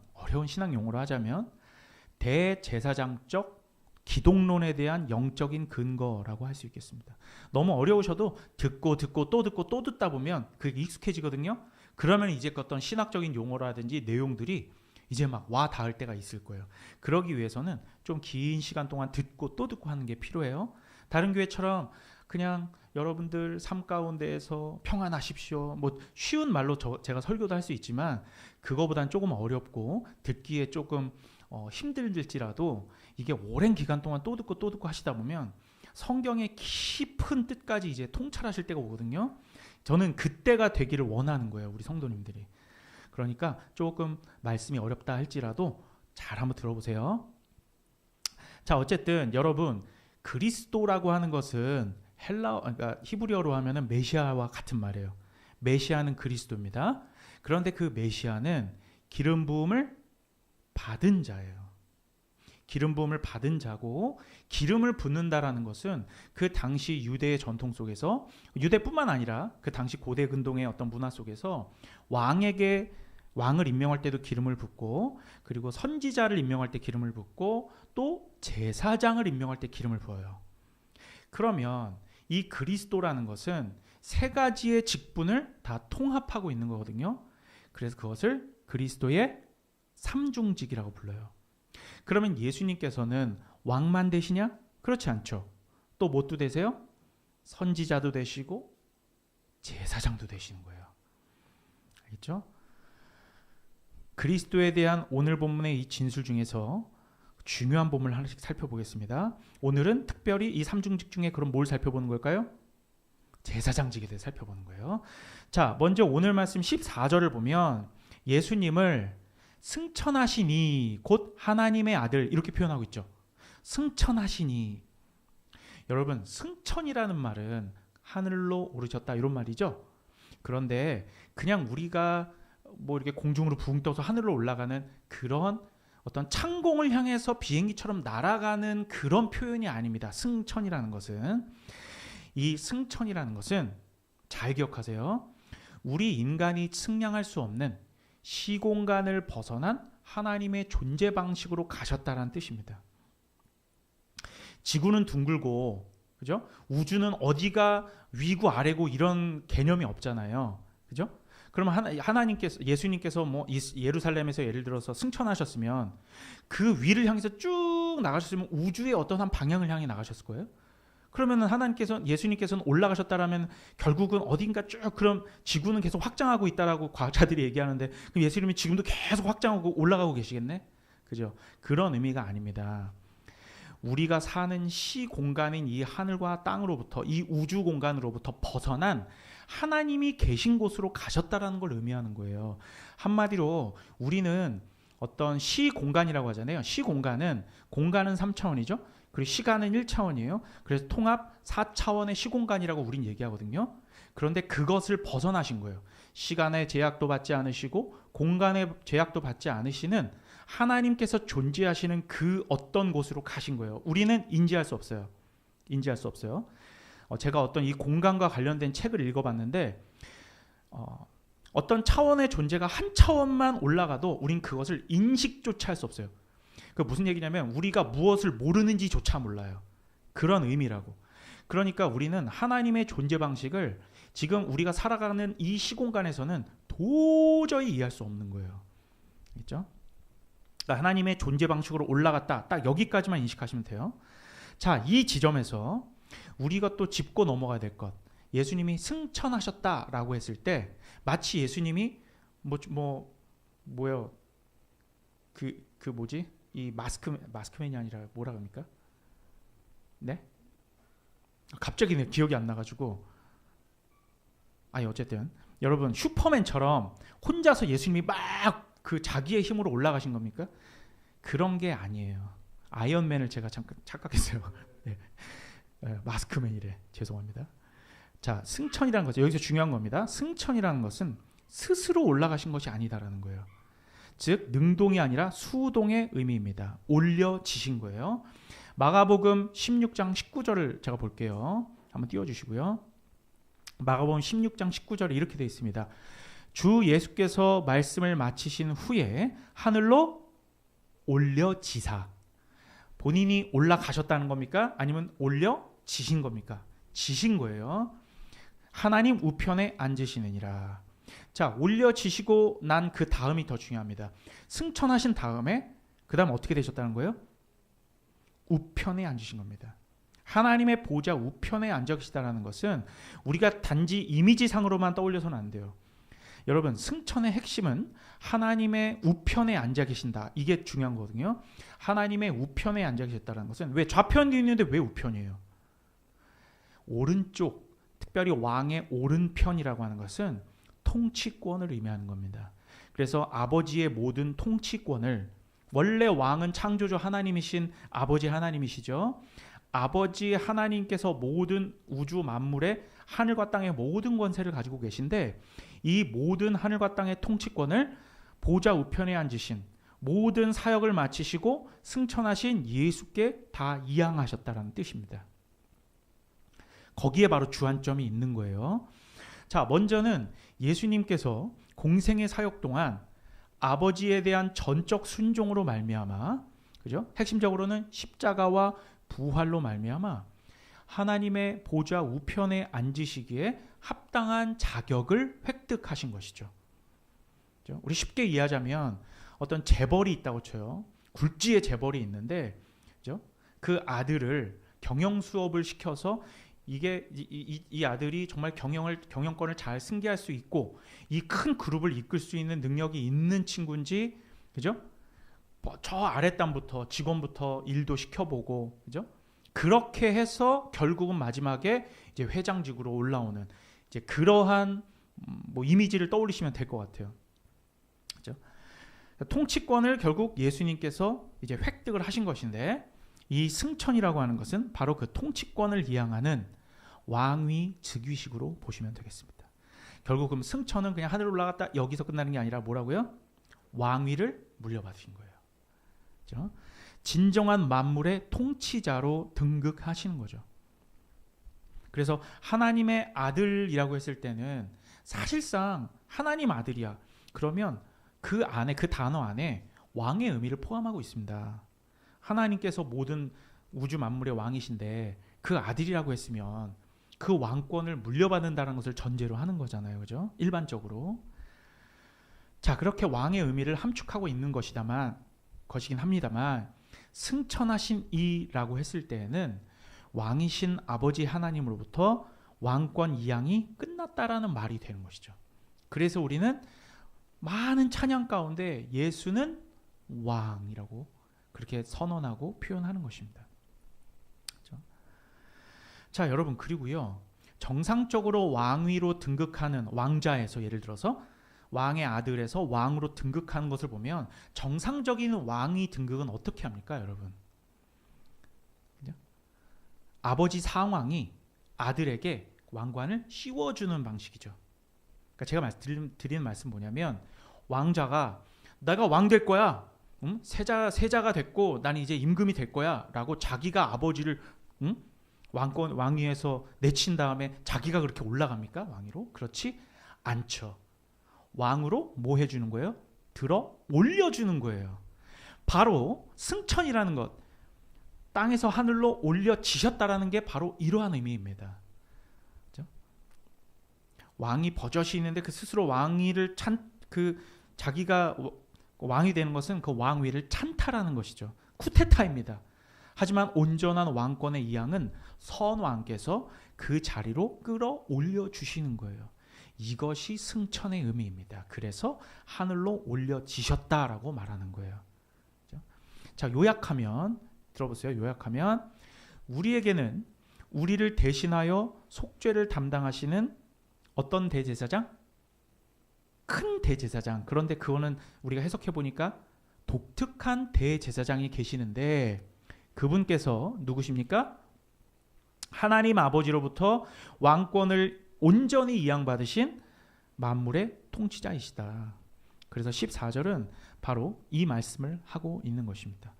대제사장적 기독론에 대한 영적인 근거라고 할 수 있겠습니다. 너무 어려우셔도 듣고 또 듣다 보면 그게 익숙해지거든요. 그러면 이제 어떤 신학적인 용어라든지 내용들이 이제 막 와 닿을 때가 있을 거예요. 그러기 위해서는 좀 긴 시간 동안 듣고 또 듣고 하는 게 필요해요. 다른 교회처럼 그냥 여러분들 삶 가운데에서 평안하십시오. 뭐 쉬운 말로 제가 설교도 할 수 있지만 그거보단 조금 어렵고 듣기에 조금 힘들지라도 이게 오랜 기간 동안 또 듣고 하시다 보면 성경의 깊은 뜻까지 이제 통찰하실 때가 오거든요. 저는 그때가 되기를 원하는 거예요. 우리 성도님들이. 그러니까 조금 말씀이 어렵다 할지라도 잘 한번 들어보세요. 자, 어쨌든 여러분 그리스도라고 하는 것은 그러니까 히브리어로 하면은 메시아와 같은 말이에요. 메시아는 그리스도입니다. 그런데 그 메시아는 기름 부음을 받은 자예요. 기름 부음을 받은 자고 기름을 붓는다라는 것은 그 당시 유대의 전통 속에서 유대뿐만 아니라 그 당시 고대 근동의 어떤 문화 속에서 왕을 임명할 때도 기름을 붓고 그리고 선지자를 임명할 때 기름을 붓고 또 제사장을 임명할 때 기름을 부어요. 그러면 이 그리스도라는 것은 세 가지의 직분을 다 통합하고 있는 거거든요. 그래서 그것을 그리스도의 삼중직이라고 불러요. 그러면 예수님께서는 왕만 되시냐? 그렇지 않죠. 또 뭣도 되세요? 선지자도 되시고 제사장도 되시는 거예요. 알겠죠? 그리스도에 대한 오늘 본문의 이 진술 중에서 중요한 부분을 하나씩 살펴보겠습니다. 오늘은 특별히 이 삼중직 중에 그럼 뭘 살펴보는 걸까요? 제사장직에 대해 살펴보는 거예요. 자, 먼저 오늘 말씀 14절을 보면 예수님을 승천하시니 곧 하나님의 아들 이렇게 표현하고 있죠. 승천하시니. 여러분 승천이라는 말은 하늘로 오르셨다 이런 말이죠. 그런데 그냥 우리가 뭐 이렇게 공중으로 붕 떠서 하늘로 올라가는 그런 어떤 창공을 향해서 비행기처럼 날아가는 그런 표현이 아닙니다. 승천이라는 것은. 이 승천이라는 것은 잘 기억하세요. 우리 인간이 측량할 수 없는 시공간을 벗어난 하나님의 존재 방식으로 가셨다는 뜻입니다. 지구는 둥글고, 그죠? 우주는 어디가 위고 아래고 이런 개념이 없잖아요. 그죠? 그러면 예수님께서 뭐 예루살렘에서 예를 들어서 승천하셨으면 그 위를 향해서 쭉 쭉 나가셨으면 우주의 어떤 한 방향을 향해 나가셨을 거예요. 그러면은 예수님께서는 올라가셨다라면 결국은 어딘가 쭉 그럼 지구는 계속 확장하고 있다라고 과학자들이 얘기하는데 그럼 예수님이 지금도 계속 확장하고 올라가고 계시겠네? 그죠? 그런 의미가 아닙니다. 우리가 사는 시 공간인 이 하늘과 땅으로부터 이 우주 공간으로부터 벗어난 하나님이 계신 곳으로 가셨다라는 걸 의미하는 거예요. 한마디로 우리는 어떤 시 공간이라고 하잖아요. 시 공간은 3차원이죠. 그리고 시간은 1차원이에요. 그래서 통합 4차원의 시공간이라고 우린 얘기하거든요. 그런데 그것을 벗어나신 거예요. 시간의 제약도 받지 않으시고 공간의 제약도 받지 않으시는 하나님께서 존재하시는 그 어떤 곳으로 가신 거예요. 우리는 인지할 수 없어요. 제가 어떤 이 공간과 관련된 책을 읽어봤는데 어떤 차원의 존재가 한 차원만 올라가도 우린 그것을 인식조차 할 수 없어요. 그 무슨 얘기냐면 우리가 무엇을 모르는지조차 몰라요. 그런 의미라고. 그러니까 우리는 하나님의 존재 방식을 지금 우리가 살아가는 이 시공간에서는 도저히 이해할 수 없는 거예요. 있죠? 그러니까 하나님의 존재 방식으로 올라갔다. 딱 여기까지만 인식하시면 돼요. 자, 이 지점에서 우리가 또 짚고 넘어가야 될 것. 예수님이 승천하셨다라고 했을 때 마치 예수님이 뭐요? 그 뭐지? 이 마스크맨이 아니라 뭐라 합니까? 네? 갑자기 기억이 안 나가지고. 아니 어쨌든 여러분 슈퍼맨처럼 혼자서 예수님이 막 그 자기의 힘으로 올라가신 겁니까? 그런 게 아니에요. 아이언맨을 제가 잠깐 착각했어요. 네. 마스크맨이래. 죄송합니다. 자, 승천이라는 거죠. 여기서 중요한 겁니다. 승천이라는 것은 스스로 올라가신 것이 아니다라는 거예요. 즉 능동이 아니라 수동의 의미입니다. 올려지신 거예요. 마가복음 16장 19절을 제가 볼게요. 한번 띄워주시고요. 마가복음 16장 19절에 이렇게 되어 있습니다. 주 예수께서 말씀을 마치신 후에 하늘로 올려지사. 본인이 올라가셨다는 겁니까? 아니면 올려지신 겁니까? 지신 거예요. 하나님 우편에 앉으시느니라. 자, 올려지시고 난 그 다음이 더 중요합니다. 승천하신 다음에 그 다음 어떻게 되셨다는 거예요? 우편에 앉으신 겁니다. 하나님의 보좌 우편에 앉아 계시다는 것은 우리가 단지 이미지상으로만 떠올려서는 안 돼요. 여러분, 승천의 핵심은 하나님의 우편에 앉아 계신다. 이게 중요한 거거든요. 하나님의 우편에 앉아 계셨다는 것은 왜 좌편이 있는데 왜 우편이에요? 오른쪽, 특별히 왕의 오른편이라고 하는 것은 통치권을 의미하는 겁니다. 그래서 아버지의 모든 통치권을, 원래 왕은 창조주 하나님이신 아버지 하나님이시죠. 아버지 하나님께서 모든 우주 만물의 하늘과 땅의 모든 권세를 가지고 계신데 이 모든 하늘과 땅의 통치권을 보좌 우편에 앉으신, 모든 사역을 마치시고 승천하신 예수께 다 이양하셨다는 뜻입니다. 거기에 바로 주안점이 있는 거예요. 자, 먼저는 예수님께서 공생의 사역 동안 아버지에 대한 전적 순종으로 말미암아, 그죠? 핵심적으로는 십자가와 부활로 말미암아 하나님의 보좌 우편에 앉으시기에 합당한 자격을 획득하신 것이죠. 그죠? 우리 쉽게 이해하자면 어떤 재벌이 있다고 쳐요. 굴지의 재벌이 있는데, 그죠? 그 아들을 경영 수업을 시켜서 이 아들이 정말 경영권을 잘 승계할 수 있고 이 큰 그룹을 이끌 수 있는 능력이 있는 친구인지, 그죠? 저 아랫단부터 직원부터 일도 시켜보고, 그죠? 그렇게 해서 결국은 마지막에 이제 회장직으로 올라오는 이제 그러한 이미지를 떠올리시면 될 것 같아요. 그죠? 통치권을 결국 예수님께서 이제 획득을 하신 것인데, 이 승천이라고 하는 것은 바로 그 통치권을 이양하는 왕위 즉위식으로 보시면 되겠습니다. 결국은 승천은 그냥 하늘 올라갔다 여기서 끝나는 게 아니라 뭐라고요? 왕위를 물려받으신 거예요. 그렇죠? 진정한 만물의 통치자로 등극하시는 거죠. 그래서 하나님의 아들이라고 했을 때는 사실상 하나님 아들이야. 그러면 그 안에, 그 단어 안에 왕의 의미를 포함하고 있습니다. 하나님께서 모든 우주 만물의 왕이신데 그 아들이라고 했으면 그 왕권을 물려받는다는 것을 전제로 하는 거잖아요. 그죠? 일반적으로. 자, 그렇게 왕의 의미를 함축하고 있는 것이긴 합니다만 승천하신 이라고 했을 때에는 왕이신 아버지 하나님으로부터 왕권 이양이 끝났다라는 말이 되는 것이죠. 그래서 우리는 많은 찬양 가운데 예수는 왕이라고 그렇게 선언하고 표현하는 것입니다. 그렇죠? 자, 여러분, 그리고요, 정상적으로 왕위로 등극하는 왕자에서, 예를 들어서 왕의 아들에서 왕으로 등극하는 것을 보면 정상적인 왕위 등극은 어떻게 합니까, 여러분? 그죠? 아버지 상왕이 아들에게 왕관을 씌워주는 방식이죠. 그러니까 제가 드리는 말씀 뭐냐면, 왕자가 내가 왕 될 거야, 세자가 됐고 난 이제 임금이 될 거야 라고 자기가 아버지를 왕위에서 내친 다음에 자기가 그렇게 올라갑니까? 왕위로? 그렇지 않죠. 왕으로 뭐 해주는 거예요? 들어 올려주는 거예요. 바로 승천이라는 것, 땅에서 하늘로 올려지셨다라는 게 바로 이러한 의미입니다. 그렇죠? 왕이 버젓이 있는데 그 스스로 왕위를 자기가 왕이 되는 것은 그 왕위를 찬탈하는 것이죠. 쿠데타입니다. 하지만 온전한 왕권의 이양은 선왕께서 그 자리로 끌어올려 주시는 거예요. 이것이 승천의 의미입니다. 그래서 하늘로 올려지셨다라고 말하는 거예요. 자, 요약하면, 들어보세요. 요약하면 우리에게는 우리를 대신하여 속죄를 담당하시는 어떤 대제사장? 큰 대제사장. 그런데 그거는 우리가 해석해 보니까 독특한 대제사장이 계시는데, 그분께서 누구십니까? 하나님 아버지로부터 왕권을 온전히 이양받으신 만물의 통치자이시다. 그래서 14절은 바로 이 말씀을 하고 있는 것입니다.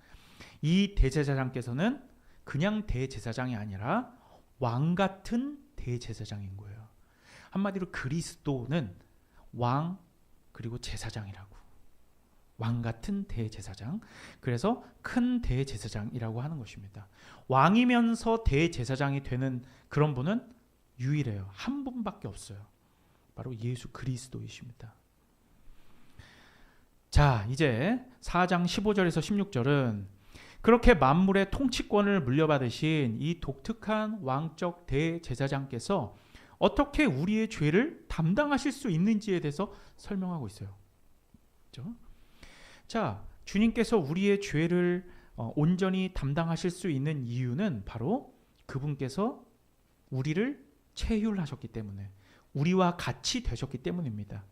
이 대제사장께서는 그냥 대제사장이 아니라 왕 같은 대제사장인 거예요. 한마디로 그리스도는 왕 그리고 제사장이라고. 왕 같은 대제사장. 그래서 큰 대제사장이라고 하는 것입니다. 왕이면서 대제사장이 되는 그런 분은 유일해요. 한 분밖에 없어요. 바로 예수 그리스도이십니다. 자, 이제 4장 15절에서 16절은 그렇게 만물의 통치권을 물려받으신 이 독특한 왕적 대제사장께서 어떻게 우리의 죄를 담당하실 수 있는지에 대해서 설명하고 있어요. 그렇죠? 자, 주님께서 우리의 죄를 온전히 담당하실 수 있는 이유는 바로 그분께서 우리를 체휼하셨기 때문에, 우리와 같이 되셨기 때문입니다.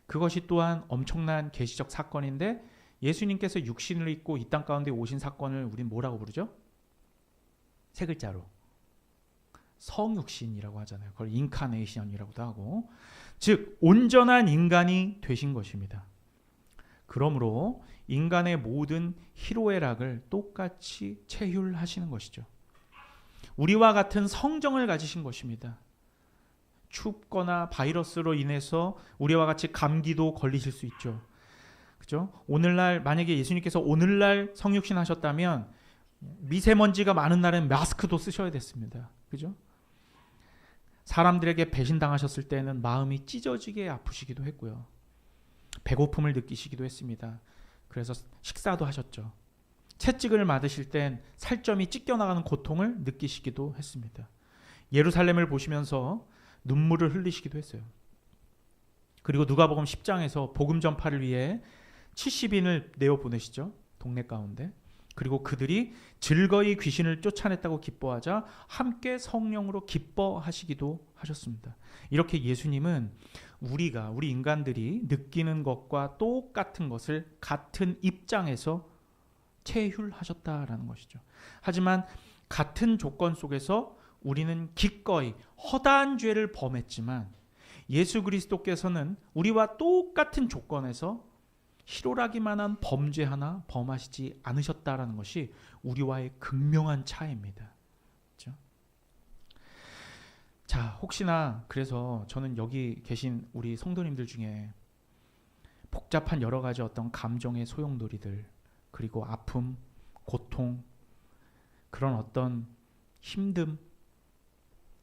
그것이 또한 엄청난 계시적 사건인데, 예수님께서 육신을 입고 이 땅 가운데 오신 사건을 우린 뭐라고 부르죠? 세 글자로 성육신이라고 하잖아요. 그걸 인카네이션이라고도 하고, 즉 온전한 인간이 되신 것입니다. 그러므로 인간의 모든 희로애락을 똑같이 체휼하시는 것이죠. 우리와 같은 성정을 가지신 것입니다. 춥거나 바이러스로 인해서 우리와 같이 감기도 걸리실 수 있죠. 그죠? 오늘날 만약에 예수님께서 오늘날 성육신 하셨다면 미세먼지가 많은 날엔 마스크도 쓰셔야 됐습니다. 그죠? 사람들에게 배신당하셨을 때는 마음이 찢어지게 아프시기도 했고요. 배고픔을 느끼시기도 했습니다. 그래서 식사도 하셨죠. 채찍을 맞으실 땐 살점이 찢겨나가는 고통을 느끼시기도 했습니다. 예루살렘을 보시면서 눈물을 흘리시기도 했어요. 그리고 누가복음 10장에서 복음 전파를 위해 70인을 내어 보내시죠. 동네 가운데. 그리고 그들이 즐거이 귀신을 쫓아냈다고 기뻐하자 함께 성령으로 기뻐하시기도 하셨습니다. 이렇게 예수님은 우리 인간들이 느끼는 것과 똑같은 것을 같은 입장에서 체휼하셨다라는 것이죠. 하지만 같은 조건 속에서 우리는 기꺼이 허다한 죄를 범했지만 예수 그리스도께서는 우리와 똑같은 조건에서 희로라기만 한 범죄 하나 범하시지 않으셨다라는 것이 우리와의 극명한 차이입니다. 그렇죠? 자, 혹시나 그래서 저는 여기 계신 우리 성도님들 중에 복잡한 여러 가지 어떤 감정의 소용돌이들, 그리고 아픔, 고통, 그런 어떤 힘듦,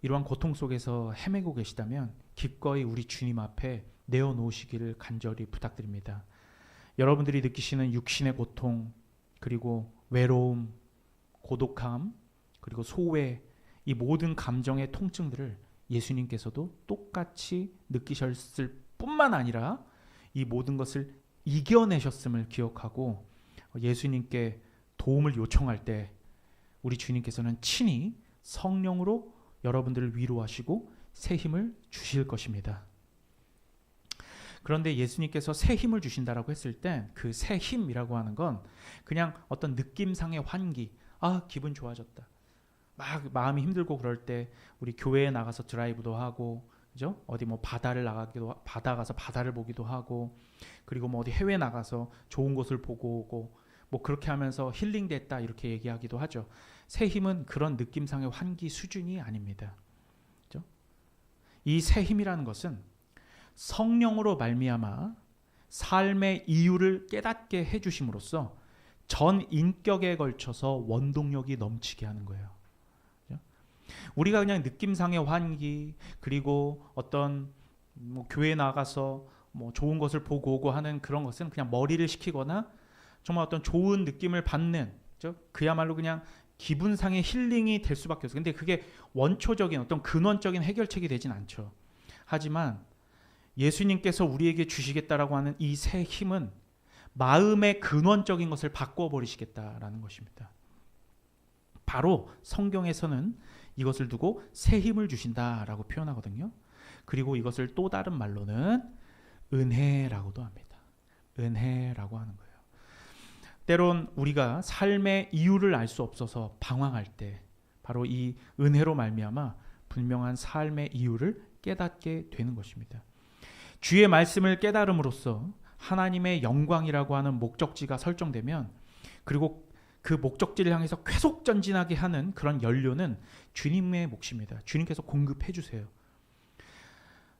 이러한 고통 속에서 헤매고 계시다면 기꺼이 우리 주님 앞에 내어놓으시기를 간절히 부탁드립니다. 여러분들이 느끼시는 육신의 고통, 그리고 외로움, 고독함, 그리고 소외, 이 모든 감정의 통증들을 예수님께서도 똑같이 느끼셨을 뿐만 아니라 이 모든 것을 이겨내셨음을 기억하고 예수님께 도움을 요청할 때 우리 주님께서는 친히 성령으로 여러분들을 위로하시고 새 힘을 주실 것입니다. 그런데 예수님께서 새 힘을 주신다라고 했을 때 그 새 힘이라고 하는 건 그냥 어떤 느낌상의 환기, 기분 좋아졌다, 막 마음이 힘들고 그럴 때 우리 교회에 나가서 드라이브도 하고, 그죠? 어디 뭐 바다 가서 바다를 보기도 하고, 그리고 뭐 어디 해외 나가서 좋은 곳을 보고 오고, 뭐 그렇게 하면서 힐링됐다 이렇게 얘기하기도 하죠. 새 힘은 그런 느낌상의 환기 수준이 아닙니다. 그죠? 이 새 힘이라는 것은 성령으로 말미암아 삶의 이유를 깨닫게 해주심으로써 전 인격에 걸쳐서 원동력이 넘치게 하는 거예요. 우리가 그냥 느낌상의 환기, 그리고 어떤 뭐 교회 나가서 뭐 좋은 것을 보고 오고 하는 그런 것은 그냥 머리를 식히거나 정말 어떤 좋은 느낌을 받는, 그야말로 그냥 기분상의 힐링이 될 수밖에 없어요. 근데 그게 원초적인 어떤 근원적인 해결책이 되진 않죠. 하지만 예수님께서 우리에게 주시겠다라고 하는 이 새 힘은 마음의 근원적인 것을 바꿔버리시겠다라는 것입니다. 바로 성경에서는 이것을 두고 새 힘을 주신다라고 표현하거든요. 그리고 이것을 또 다른 말로는 은혜라고도 합니다. 은혜라고 하는 거예요. 때론 우리가 삶의 이유를 알 수 없어서 방황할 때 바로 이 은혜로 말미암아 분명한 삶의 이유를 깨닫게 되는 것입니다. 주의 말씀을 깨달음으로써 하나님의 영광이라고 하는 목적지가 설정되면, 그리고 그 목적지를 향해서 계속 전진하게 하는 그런 연료는 주님의 몫입니다. 주님께서 공급해 주세요.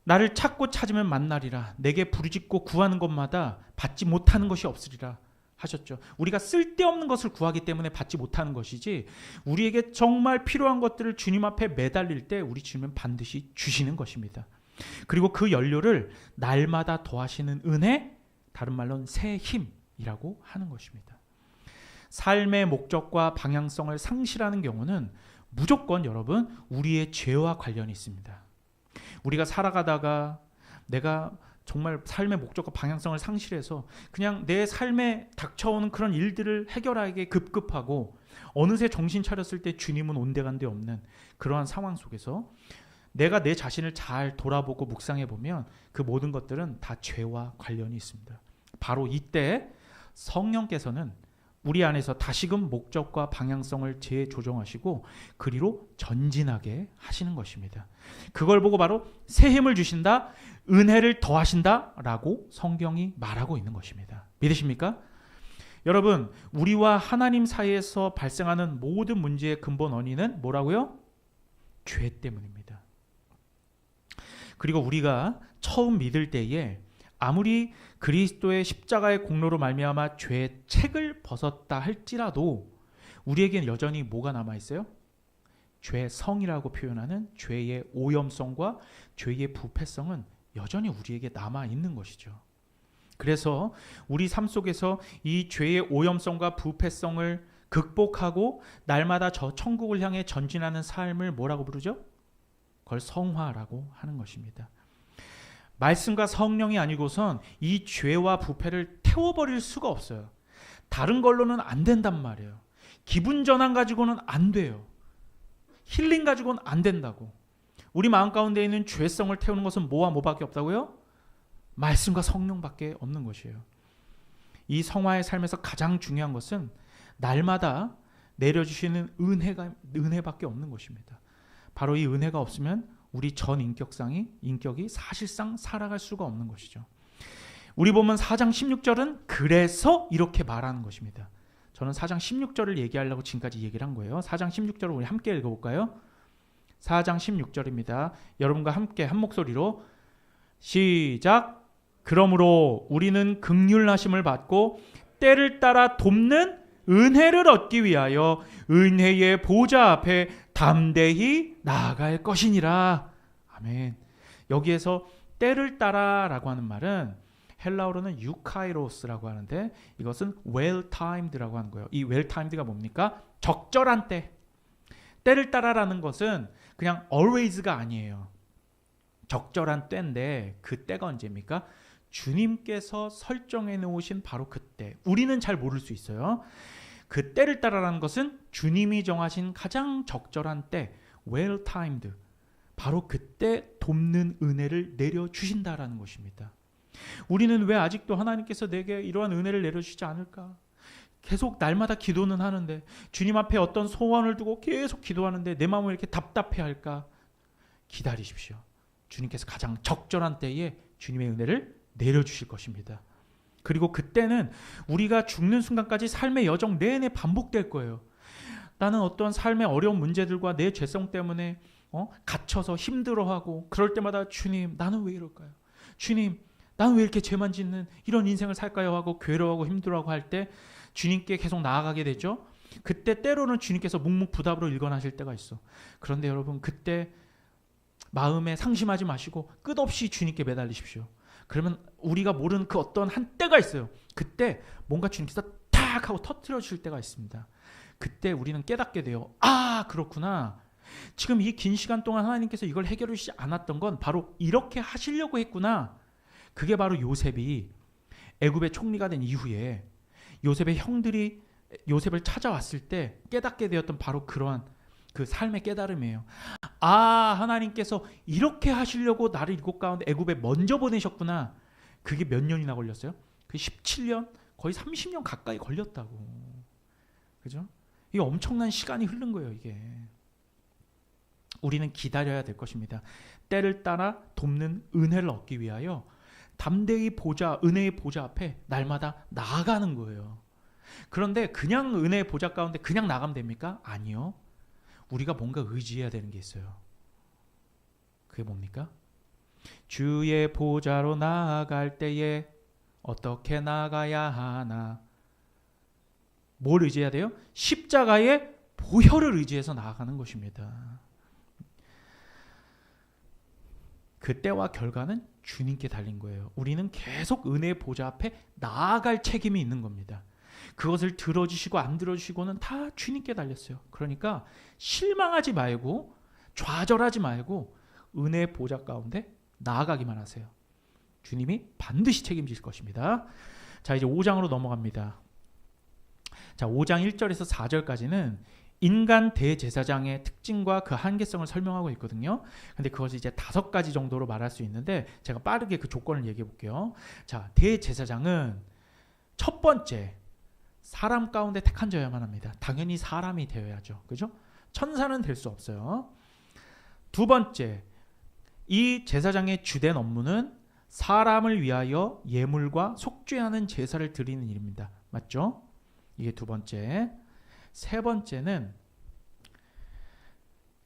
나를 찾고 찾으면 만나리라. 내게 부르짖고 구하는 것마다 받지 못하는 것이 없으리라 하셨죠. 우리가 쓸데없는 것을 구하기 때문에 받지 못하는 것이지, 우리에게 정말 필요한 것들을 주님 앞에 매달릴 때 우리 주님은 반드시 주시는 것입니다. 그리고 그 연료를 날마다 더하시는 은혜, 다른 말로는 새 힘이라고 하는 것입니다. 삶의 목적과 방향성을 상실하는 경우는 무조건 여러분 우리의 죄와 관련이 있습니다. 우리가 살아가다가 내가 정말 삶의 목적과 방향성을 상실해서 그냥 내 삶에 닥쳐오는 그런 일들을 해결하기에 급급하고 어느새 정신 차렸을 때 주님은 온데간데 없는 그러한 상황 속에서 내가 내 자신을 잘 돌아보고 묵상해 보면 그 모든 것들은 다 죄와 관련이 있습니다. 바로 이때 성령께서는 우리 안에서 다시금 목적과 방향성을 재조정하시고 그리로 전진하게 하시는 것입니다. 그걸 보고 바로 새 힘을 주신다, 은혜를 더하신다 라고 성경이 말하고 있는 것입니다. 믿으십니까? 여러분, 우리와 하나님 사이에서 발생하는 모든 문제의 근본 원인은 뭐라고요? 죄 때문입니다. 그리고 우리가 처음 믿을 때에 아무리 그리스도의 십자가의 공로로 말미암아 죄의 책을 벗었다 할지라도 우리에게는 여전히 뭐가 남아있어요? 죄의 성이라고 표현하는 죄의 오염성과 죄의 부패성은 여전히 우리에게 남아있는 것이죠. 그래서 우리 삶 속에서 이 죄의 오염성과 부패성을 극복하고 날마다 저 천국을 향해 전진하는 삶을 뭐라고 부르죠? 그걸 성화라고 하는 것입니다. 말씀과 성령이 아니고선 이 죄와 부패를 태워버릴 수가 없어요. 다른 걸로는 안 된단 말이에요. 기분 전환 가지고는 안 돼요. 힐링 가지고는 안 된다고. 우리 마음 가운데 있는 죄성을 태우는 것은 뭐와 뭐밖에 없다고요? 말씀과 성령밖에 없는 것이에요. 이 성화의 삶에서 가장 중요한 것은 날마다 내려주시는 은혜밖에 없는 것입니다. 바로 이 은혜가 없으면 우리 전 인격이 사실상 살아갈 수가 없는 것이죠. 우리 보면 4장 16절은 그래서 이렇게 말하는 것입니다. 저는 4장 16절을 얘기하려고 지금까지 얘기를 한 거예요. 4장 16절을 우리 함께 읽어볼까요? 4장 16절입니다. 여러분과 함께 한 목소리로 시작. 그러므로 우리는 긍휼하심을 받고 때를 따라 돕는 은혜를 얻기 위하여 은혜의 보좌 앞에 담대히 나아갈 것이니라. 아멘. 여기에서 때를 따라라고 하는 말은 헬라어로는 유카이로스라고 하는데 이것은 well timed라고 하는 거예요. 이 well timed가 뭡니까? 적절한 때. 때를 따라라는 것은 그냥 always가 아니에요. 적절한 때인데 그 때가 언제입니까? 주님께서 설정해 놓으신 바로 그때. 우리는 잘 모를 수 있어요. 그 때를 따라라는 것은 주님이 정하신 가장 적절한 때, well timed. 바로 그때 돕는 은혜를 내려주신다라는 것입니다. 우리는 왜 아직도 하나님께서 내게 이러한 은혜를 내려주시지 않을까? 계속 날마다 기도는 하는데 주님 앞에 어떤 소원을 두고 계속 기도하는데 내 마음을 이렇게 답답해할까? 기다리십시오. 주님께서 가장 적절한 때에 주님의 은혜를 내려주실 것입니다. 그리고 그때는 우리가 죽는 순간까지 삶의 여정 내내 반복될 거예요. 나는 어떤 삶의 어려운 문제들과 내 죄성 때문에 갇혀서 힘들어하고 그럴 때마다 주님 나는 왜 이럴까요? 주님 나는 왜 이렇게 죄만 짓는 이런 인생을 살까요? 하고 괴로워하고 힘들어하고 할 때 주님께 계속 나아가게 되죠. 그때 때로는 주님께서 묵묵부답으로 일관하실 때가 있어. 그런데 여러분 그때 마음에 상심하지 마시고 끝없이 주님께 매달리십시오. 그러면 우리가 모르는 그 어떤 한 때가 있어요. 그때 뭔가 주님께서 탁 하고 터뜨려 주실 때가 있습니다. 그때 우리는 깨닫게 돼요. 아 그렇구나. 지금 이 긴 시간 동안 하나님께서 이걸 해결해 주시지 않았던 건 바로 이렇게 하시려고 했구나. 그게 바로 요셉이 애굽의 총리가 된 이후에 요셉의 형들이 요셉을 찾아왔을 때 깨닫게 되었던 바로 그러한 그 삶의 깨달음이에요. 아 하나님께서 이렇게 하시려고 나를 이곳 가운데 애굽에 먼저 보내셨구나. 그게 몇 년이나 걸렸어요? 그 17년 거의 30년 가까이 걸렸다고. 그죠? 이게 엄청난 시간이 흐른 거예요. 이게 우리는 기다려야 될 것입니다. 때를 따라 돕는 은혜를 얻기 위하여 담대히 보좌, 은혜의 보좌 앞에 날마다 나아가는 거예요. 그런데 그냥 은혜의 보좌 가운데 그냥 나가면 됩니까? 아니요. 우리가 뭔가 의지해야 되는 게 있어요. 그게 뭡니까? 주의 보좌로 나아갈 때에 어떻게 나가야 하나? 뭘 의지해야 돼요? 십자가의 보혈을 의지해서 나아가는 것입니다. 그 때와 결과는 주님께 달린 거예요. 우리는 계속 은혜의 보좌 앞에 나아갈 책임이 있는 겁니다. 그것을 들어주시고 안 들어주시고는 다 주님께 달렸어요. 그러니까 실망하지 말고 좌절하지 말고 은혜의 보좌 가운데 나아가기만 하세요. 주님이 반드시 책임질 것입니다. 자 이제 5장으로 넘어갑니다. 자 5장 1절에서 4절까지는 인간 대제사장의 특징과 그 한계성을 설명하고 있거든요. 근데 그것을 이제 5가지 정도로 말할 수 있는데 제가 빠르게 그 조건을 얘기해 볼게요. 자, 대제사장은 첫 번째 사람 가운데 택한 자여야만 합니다. 당연히 사람이 되어야죠. 그죠? 천사는 될 수 없어요. 두 번째, 이 제사장의 주된 업무는 사람을 위하여 예물과 속죄하는 제사를 드리는 일입니다. 맞죠? 이게 두 번째. 세 번째는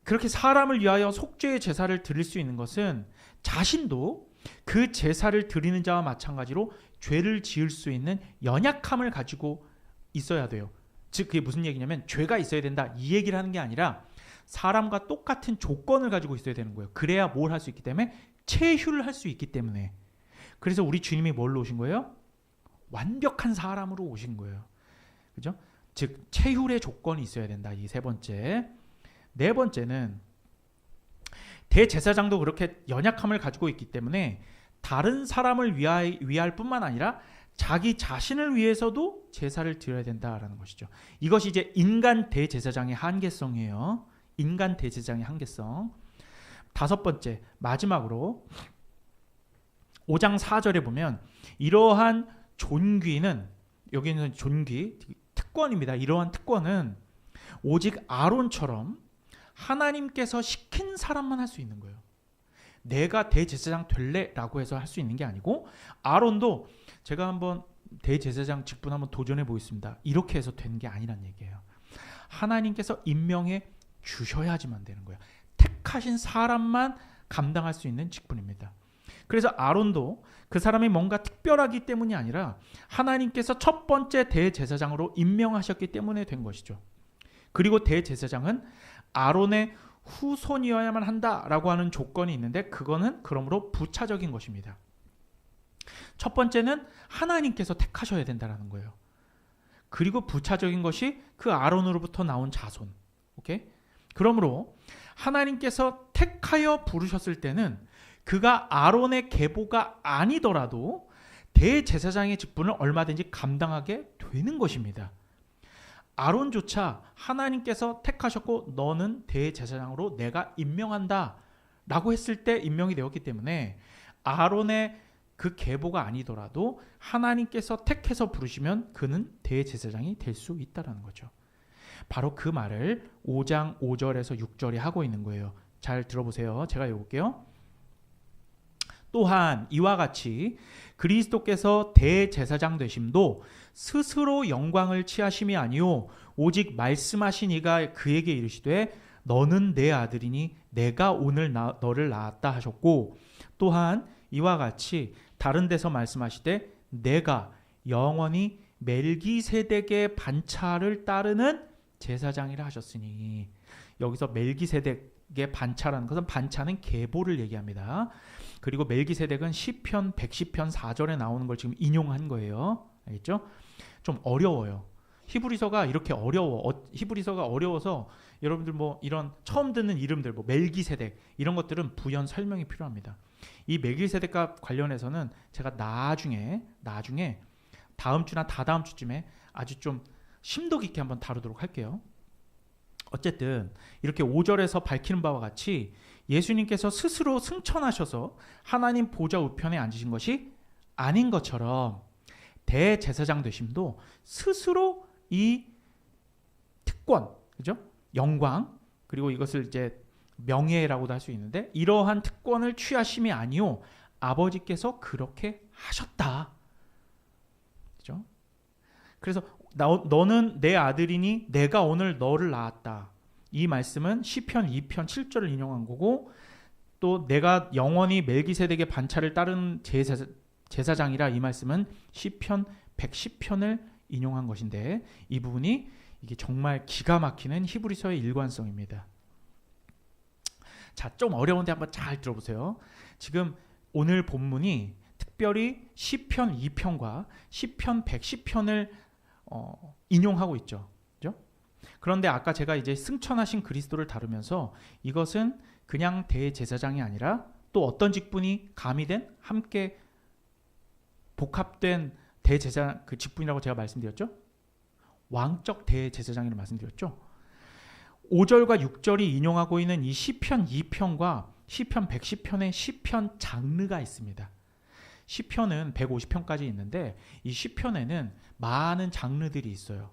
그렇게 사람을 위하여 속죄의 제사를 드릴 수 있는 것은 자신도 그 제사를 드리는 자와 마찬가지로 죄를 지을 수 있는 연약함을 가지고 있어야 돼요. 즉 그게 무슨 얘기냐면 죄가 있어야 된다 이 얘기를 하는 게 아니라 사람과 똑같은 조건을 가지고 있어야 되는 거예요. 그래야 뭘 할 수 있기 때문에 체휴를 할 수 있기 때문에. 그래서 우리 주님이 뭘로 오신 거예요? 완벽한 사람으로 오신 거예요. 그죠? 즉 체휼의 조건이 있어야 된다. 이 세 번째. 네 번째는 대제사장도 그렇게 연약함을 가지고 있기 때문에 다른 사람을 위할 뿐만 아니라 자기 자신을 위해서도 제사를 드려야 된다라는 것이죠. 이것이 이제 인간 대제사장의 한계성이에요. 인간 대제사장의 한계성. 5번째 마지막으로 5장 4절에 보면 이러한 존귀는 여기는 존귀 특권입니다. 이러한 특권은 오직 아론처럼 하나님께서 시킨 사람만 할 수 있는 거예요. 내가 대제사장 될래라고 해서 할 수 있는 게 아니고 아론도 제가 한번 대제사장 직분 한번 도전해 보겠습니다. 이렇게 해서 되는 게 아니란 얘기예요. 하나님께서 임명해 주셔야지만 되는 거예요. 택하신 사람만 감당할 수 있는 직분입니다. 그래서 아론도 그 사람이 뭔가 특별하기 때문이 아니라 하나님께서 첫 번째 대제사장으로 임명하셨기 때문에 된 것이죠. 그리고 대제사장은 아론의 후손이어야만 한다라고 하는 조건이 있는데 그거는 그러므로 부차적인 것입니다. 첫 번째는 하나님께서 택하셔야 된다는 거예요. 그리고 부차적인 것이 그 아론으로부터 나온 자손. 오케이? 그러므로 하나님께서 택하여 부르셨을 때는 그가 아론의 계보가 아니더라도 대제사장의 직분을 얼마든지 감당하게 되는 것입니다. 아론조차 하나님께서 택하셨고 너는 대제사장으로 내가 임명한다 라고 했을 때 임명이 되었기 때문에 아론의 그 계보가 아니더라도 하나님께서 택해서 부르시면 그는 대제사장이 될 수 있다는 거죠. 바로 그 말을 5장 5절에서 6절이 하고 있는 거예요. 잘 들어보세요. 제가 읽을게요. 또한 이와 같이 그리스도께서 대제사장 되심도 스스로 영광을 취하심이 아니요 오직 말씀하신 이가 그에게 이르시되 너는 내 아들이니 내가 오늘 너를 낳았다 하셨고 또한 이와 같이 다른 데서 말씀하시되 내가 영원히 멜기세덱의 반차를 따르는 제사장이라 하셨으니 여기서 멜기세덱의 반차라는 것은 반차는 계보를 얘기합니다. 그리고 멜기세덱은 시편 110편 4절에 나오는 걸 지금 인용한 거예요. 알겠죠? 좀 어려워요. 히브리서가 이렇게 히브리서가 어려워서 여러분들 뭐 이런 처음 듣는 이름들 뭐 멜기세덱 이런 것들은 부연 설명이 필요합니다. 이 멜기세덱과 관련해서는 제가 나중에 다음 주나 다다음 주쯤에 아주 좀 심도 깊게 한번 다루도록 할게요. 어쨌든 이렇게 5절에서 밝히는 바와 같이 예수님께서 스스로 승천하셔서 하나님 보좌 우편에 앉으신 것이 아닌 것처럼 대제사장 되심도 스스로 이 특권, 그죠? 영광, 그리고 이것을 이제 명예라고도 할 수 있는데 이러한 특권을 취하심이 아니요 아버지께서 그렇게 하셨다. 그죠? 그래서 너는 내 아들이니 내가 오늘 너를 낳았다. 이 말씀은 시편 2편 7절을 인용한 거고 또 내가 영원히 멜기세덱의 반차를 따르는 제사장이라 이 말씀은 시편 110편을 인용한 것인데 이 부분이 이게 정말 기가 막히는 히브리서의 일관성입니다. 자, 좀 어려운데 한번 잘 들어보세요. 지금 오늘 본문이 특별히 시편 2편과 시편 110편을 인용하고 있죠. 그죠? 그런데 아까 제가 이제 승천하신 그리스도를 다루면서 이것은 그냥 대제사장이 아니라 또 어떤 직분이 가미된 함께 복합된 대제사장 그 직분이라고 제가 말씀드렸죠. 왕적 대제사장이라고 말씀드렸죠. 5절과 6절이 인용하고 있는 이 시편 2편과 시편 110편의 시편 장르가 있습니다. 시편은 150편까지 있는데 이 시편에는 많은 장르들이 있어요.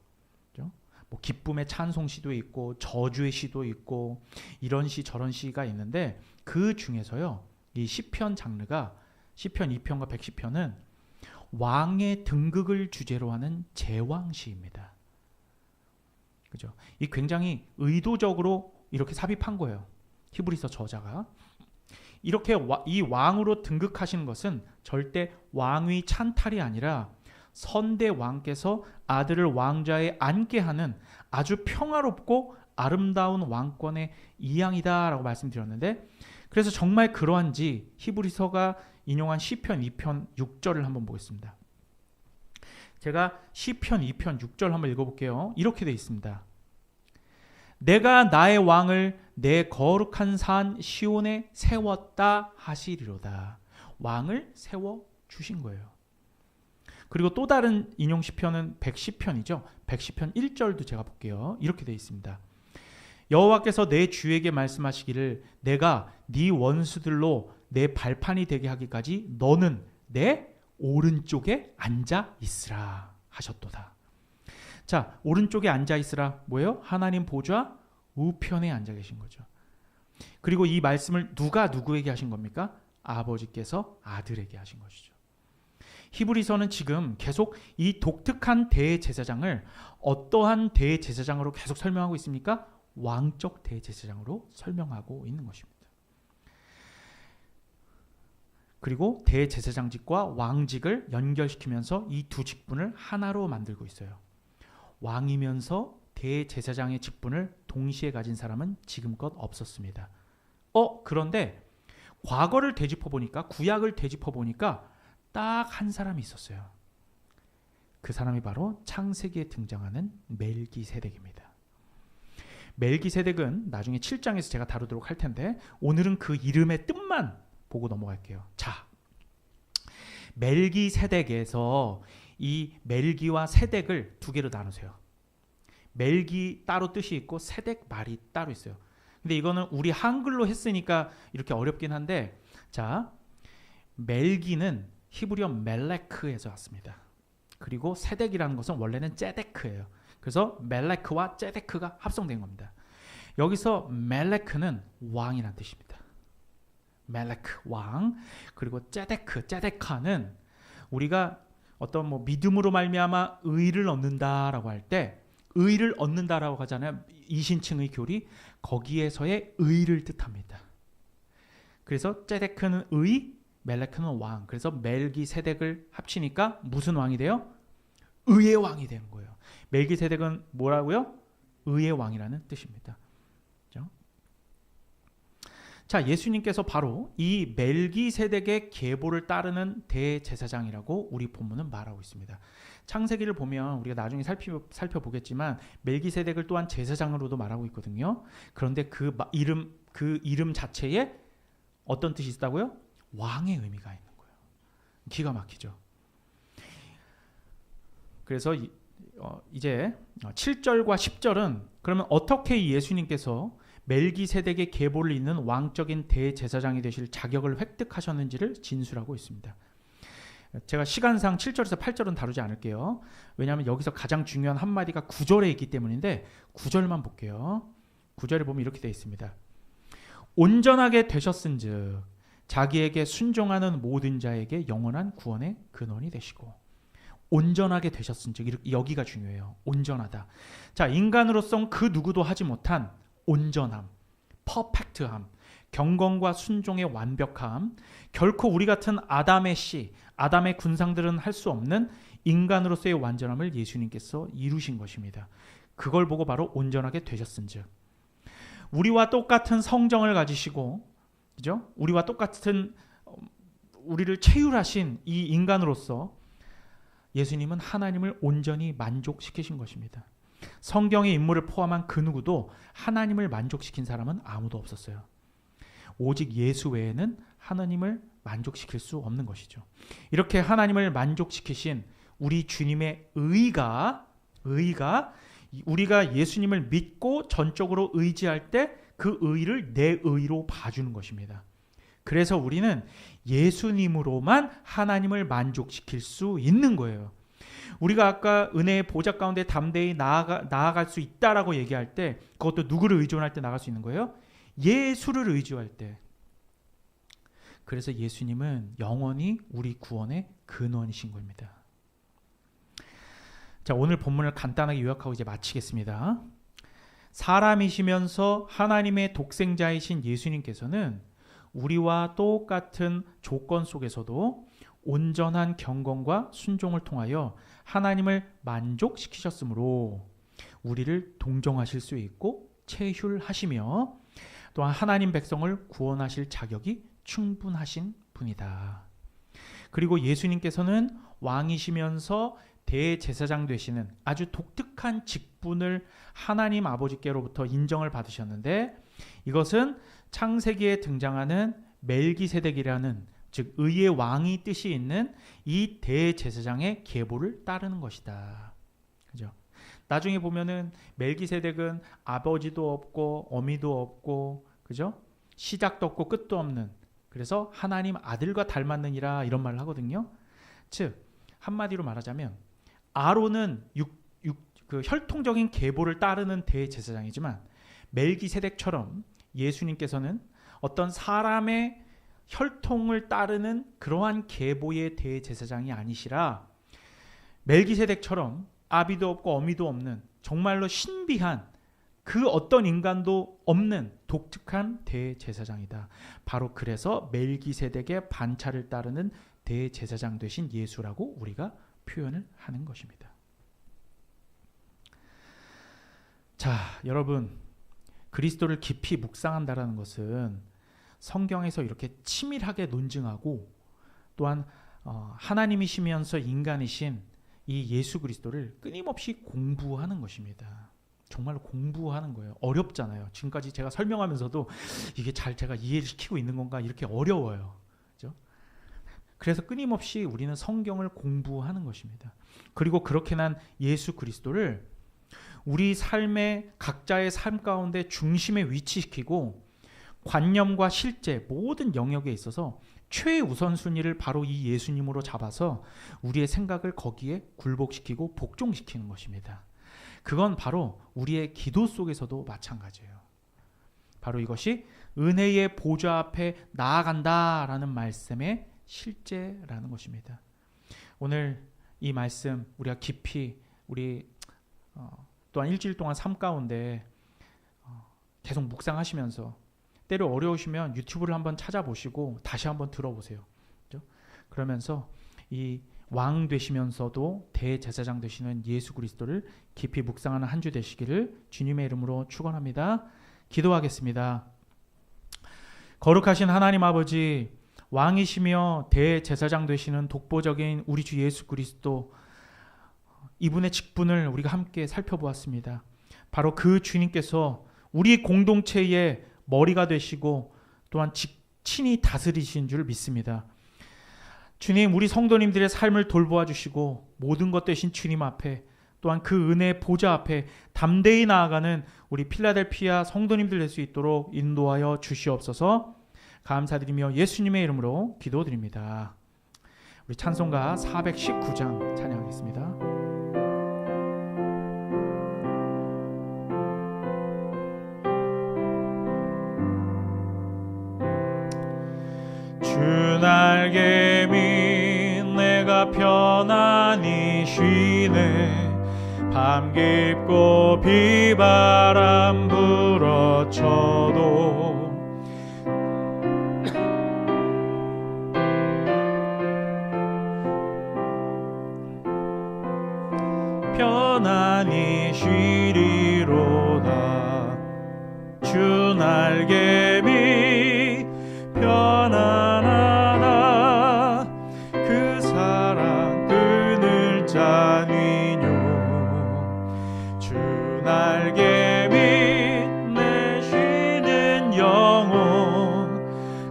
그렇죠? 뭐 기쁨의 찬송 시도 있고 저주의 시도 있고 이런 시 저런 시가 있는데 그 중에서요. 이 시편 장르가 시편 2편과 110편은 왕의 등극을 주제로 하는 제왕시입니다. 그죠? 이 굉장히 의도적으로 이렇게 삽입한 거예요. 히브리서 저자가. 이렇게 이 왕으로 등극하시는 것은 절대 왕위 찬탈이 아니라 선대 왕께서 아들을 왕좌에 앉게 하는 아주 평화롭고 아름다운 왕권의 이양이다라고 말씀드렸는데 그래서 정말 그러한지 히브리서가 인용한 시편 2편 6절을 한번 보겠습니다. 제가 시편 2편 6절 한번 읽어볼게요. 이렇게 되어 있습니다. 내가 나의 왕을 내 거룩한 산 시온에 세웠다 하시리로다. 왕을 세워주신 거예요. 그리고 또 다른 인용 시편은 110편이죠. 110편 1절도 제가 볼게요. 이렇게 되어 있습니다. 여호와께서 내 주에게 말씀하시기를 내가 네 원수들로 내 발판이 되게 하기까지 너는 내 오른쪽에 앉아 있으라 하셨도다. 자, 오른쪽에 앉아 있으라 뭐예요? 하나님 보좌 우편에 앉아 계신 거죠. 그리고 이 말씀을 누가 누구에게 하신 겁니까? 아버지께서 아들에게 하신 것이죠. 히브리서는 지금 계속 이 독특한 대제사장을 어떠한 대제사장으로 계속 설명하고 있습니까? 왕적 대제사장으로 설명하고 있는 것입니다. 그리고 대제사장직과 왕직을 연결시키면서 이 두 직분을 하나로 만들고 있어요. 왕이면서 대제사장의 직분을 동시에 가진 사람은 지금껏 없었습니다. 그런데 과거를 되짚어 보니까 구약을 되짚어 보니까 딱 한 사람이 있었어요. 그 사람이 바로 창세기에 등장하는 멜기세덱입니다. 멜기세덱은 나중에 7장에서 제가 다루도록 할 텐데 오늘은 그 이름의 뜻만 보고 넘어갈게요. 자, 멜기세덱에서 이 멜기와 세덱을 두 개로 나누세요. 멜기 따로 뜻이 있고 세덱 말이 따로 있어요. 근데 이거는 우리 한글로 했으니까 이렇게 어렵긴 한데, 자, 멜기는 히브리어 멜레크에서 왔습니다. 그리고 세덱이라는 것은 원래는 제데크예요. 그래서 멜레크와 제데크가 합성된 겁니다. 여기서 멜레크는 왕이라는 뜻입니다. 멜레크 왕. 그리고 제데크, 제데카는 우리가 어떤 뭐 믿음으로 말미암아 의를 얻는다라고 할 때 의를 얻는다라고 하잖아요. 이신칭의 교리, 거기에서의 의를 뜻합니다. 그래서 제데크는 의, 멜레크는 왕. 그래서 멜기세덱을 합치니까 무슨 왕이 돼요? 의의 왕이 되는 거예요. 멜기세덱은 뭐라고요? 의의 왕이라는 뜻입니다. 그렇죠? 자, 예수님께서 바로 이 멜기세덱의 계보를 따르는 대제사장이라고 우리 본문은 말하고 있습니다. 창세기를 보면 우리가 나중에 살펴보겠지만 멜기세덱을 또한 제사장으로도 말하고 있거든요. 그런데 그 이름 자체에 어떤 뜻이 있다고요? 왕의 의미가 있는 거예요. 기가 막히죠. 그래서 이제 7절과 10절은 그러면 어떻게 예수님께서 멜기세덱의 계보를 잇는 왕적인 대제사장이 되실 자격을 획득하셨는지를 진술하고 있습니다. 제가 시간상 7절에서 8절은 다루지 않을게요. 왜냐하면 여기서 가장 중요한 한마디가 9절에 있기 때문인데 9절만 볼게요. 9절에 보면 이렇게 되어 있습니다. 온전하게 되셨은즉 자기에게 순종하는 모든 자에게 영원한 구원의 근원이 되시고, 온전하게 되셨은즉, 여기가 중요해요. 온전하다. 자, 인간으로서 그 누구도 하지 못한 온전함, 퍼펙트함, 경건과 순종의 완벽함, 결코 우리 같은 아담의 씨, 아담의 군상들은 할 수 없는 인간으로서의 완전함을 예수님께서 이루신 것입니다. 그걸 보고 바로 온전하게 되셨은즉, 우리와 똑같은 성정을 가지시고, 그죠? 우리와 똑같은 우리를 체휼하신 이 인간으로서 예수님은 하나님을 온전히 만족시키신 것입니다. 성경의 인물을 포함한 그 누구도 하나님을 만족시킨 사람은 아무도 없었어요. 오직 예수 외에는 하나님을 만족시킬 수 없는 것이죠. 이렇게 하나님을 만족시키신 우리 주님의 의가 우리가 예수님을 믿고 전적으로 의지할 때 그 의를 내 의로 봐주는 것입니다. 그래서 우리는 예수님으로만 하나님을 만족시킬 수 있는 거예요. 우리가 아까 은혜의 보좌 가운데 담대히 나아갈 수 있다라고 얘기할 때, 그것도 누구를 의존할 때 나갈 수 있는 거예요? 예수를 의지할 때. 그래서 예수님은 영원히 우리 구원의 근원이신 겁니다. 자, 오늘 본문을 간단하게 요약하고 이제 마치겠습니다. 사람이시면서 하나님의 독생자이신 예수님께서는 우리와 똑같은 조건 속에서도 온전한 경건과 순종을 통하여 하나님을 만족시키셨으므로 우리를 동정하실 수 있고 체휼하시며 또한 하나님 백성을 구원하실 자격이 충분하신 분이다. 그리고 예수님께서는 왕이시면서 대제사장 되시는 아주 독특한 직분을 하나님 아버지께로부터 인정을 받으셨는데, 이것은 창세기에 등장하는 멜기세덱이라는, 즉 의의 왕이 뜻이 있는 이 대제사장의 계보를 따르는 것이다. 그죠? 나중에 보면은 멜기세덱은 아버지도 없고 어미도 없고, 그죠? 시작도 없고 끝도 없는, 그래서 하나님 아들과 닮았느니라 이런 말을 하거든요. 즉 한마디로 말하자면 아론은 그 혈통적인 계보를 따르는 대제사장이지만 멜기세덱처럼 예수님께서는 어떤 사람의 혈통을 따르는 그러한 계보의 대제사장이 아니시라 멜기세덱처럼 아비도 없고 어미도 없는 정말로 신비한 그 어떤 인간도 없는 독특한 대제사장이다. 바로 그래서 멜기세덱의 반차를 따르는 대제사장 되신 예수라고 우리가 표현을 하는 것입니다. 자, 여러분, 그리스도를 깊이 묵상한다라는 것은 성경에서 이렇게 치밀하게 논증하고 또한 하나님이시면서 인간이신 이 예수 그리스도를 끊임없이 공부하는 것입니다. 정말로 공부하는 거예요. 어렵잖아요. 지금까지 제가 설명하면서도 이게 잘 제가 이해를 시키고 있는 건가 이렇게 어려워요. 그렇죠? 그래서 끊임없이 우리는 성경을 공부하는 것입니다. 그리고 그렇게 난 예수 그리스도를 우리 삶의 각자의 삶 가운데 중심에 위치시키고 관념과 실제 모든 영역에 있어서 최우선순위를 바로 이 예수님으로 잡아서 우리의 생각을 거기에 굴복시키고 복종시키는 것입니다. 그건 바로 우리의 기도 속에서도 마찬가지예요. 바로 이것이 은혜의 보좌 앞에 나아간다라는 말씀의 실제라는 것입니다. 오늘 이 말씀 우리가 깊이 우리 또한 일주일 동안 삶 가운데 계속 묵상하시면서 때로 어려우시면 유튜브를 한번 찾아보시고 다시 한번 들어보세요. 그렇죠? 그러면서 이 왕 되시면서도 대제사장 되시는 예수 그리스도를 깊이 묵상하는 한 주 되시기를 주님의 이름으로 축원합니다. 기도하겠습니다. 거룩하신 하나님 아버지, 왕이시며 대제사장 되시는 독보적인 우리 주 예수 그리스도, 이분의 직분을 우리가 함께 살펴보았습니다. 바로 그 주님께서 우리 공동체의 머리가 되시고 또한 친히 다스리신 줄 믿습니다. 주님, 우리 성도님들의 삶을 돌보아 주시고 모든 것 되신 주님 앞에 또한 그 은혜의 보좌 앞에 담대히 나아가는 우리 필라델피아 성도님들 될 수 있도록 인도하여 주시옵소서. 감사드리며 예수님의 이름으로 기도드립니다. 우리 찬송가 419장 찬양하겠습니다. 주 날개미 내가 편안히 쉬네. 밤 깊고 비바람 불어쳐도 편안히 쉬리로다. 주 날개미 편안하다. 그 사랑 그늘 잔위뇨. 주 날개미 내 쉬는 영혼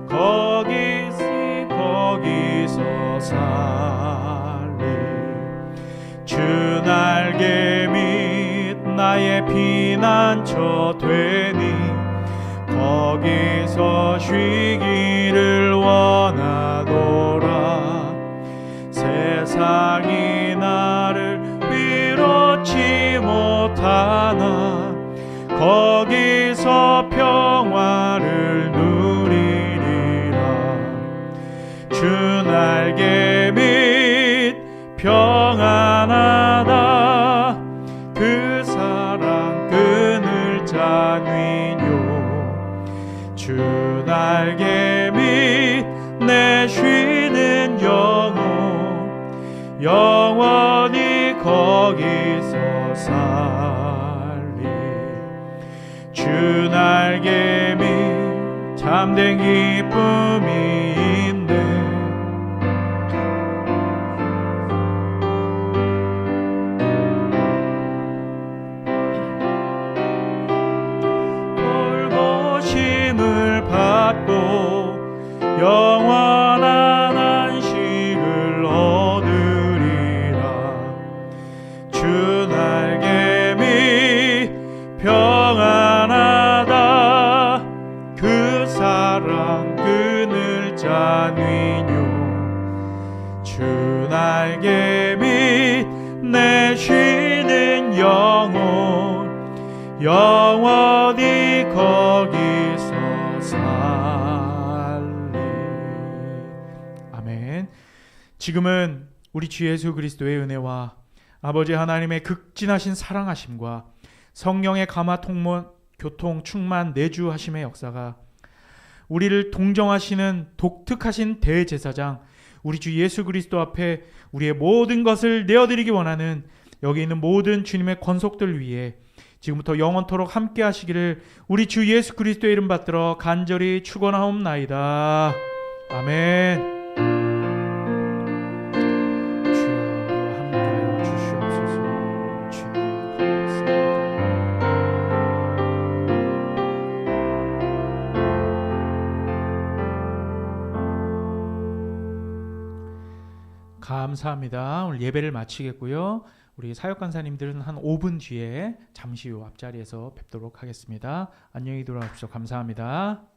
거기서 살리. 주 날개미 나의 피난처 되니 거기서 쉬기를 원하노라. 세상이 나를 위로치 못하나 거기서 평화를 누리리라. 주 날개미 평안하다. 그 사랑 그늘 잔위뇨. 주 날개미 내 쉬는 영혼 영원히 거기서 살리. 주 날개미 참된 기쁨이 있네. 영원한 안식을 얻으리라. 주 날개미 평안하다. 그 사랑 그늘 잔위뇨. 주 날개미 내 쉬는 영혼 영원히 거기서 살리. 지금은 우리 주 예수 그리스도의 은혜와 아버지 하나님의 극진하신 사랑하심과 성령의 감화 통모 교통 충만 내주하심의 역사가 우리를 동정하시는 독특하신 대제사장 우리 주 예수 그리스도 앞에 우리의 모든 것을 내어드리기 원하는 여기 있는 모든 주님의 권속들 위해 지금부터 영원토록 함께 하시기를 우리 주 예수 그리스도의 이름 받들어 간절히 축원하옵나이다. 아멘. 감사합니다. 오늘 예배를 마치겠고요. 우리 사역 간사님들은 한 5분 뒤에 잠시 후 앞자리에서 뵙도록 하겠습니다. 안녕히 돌아가십시오. 감사합니다.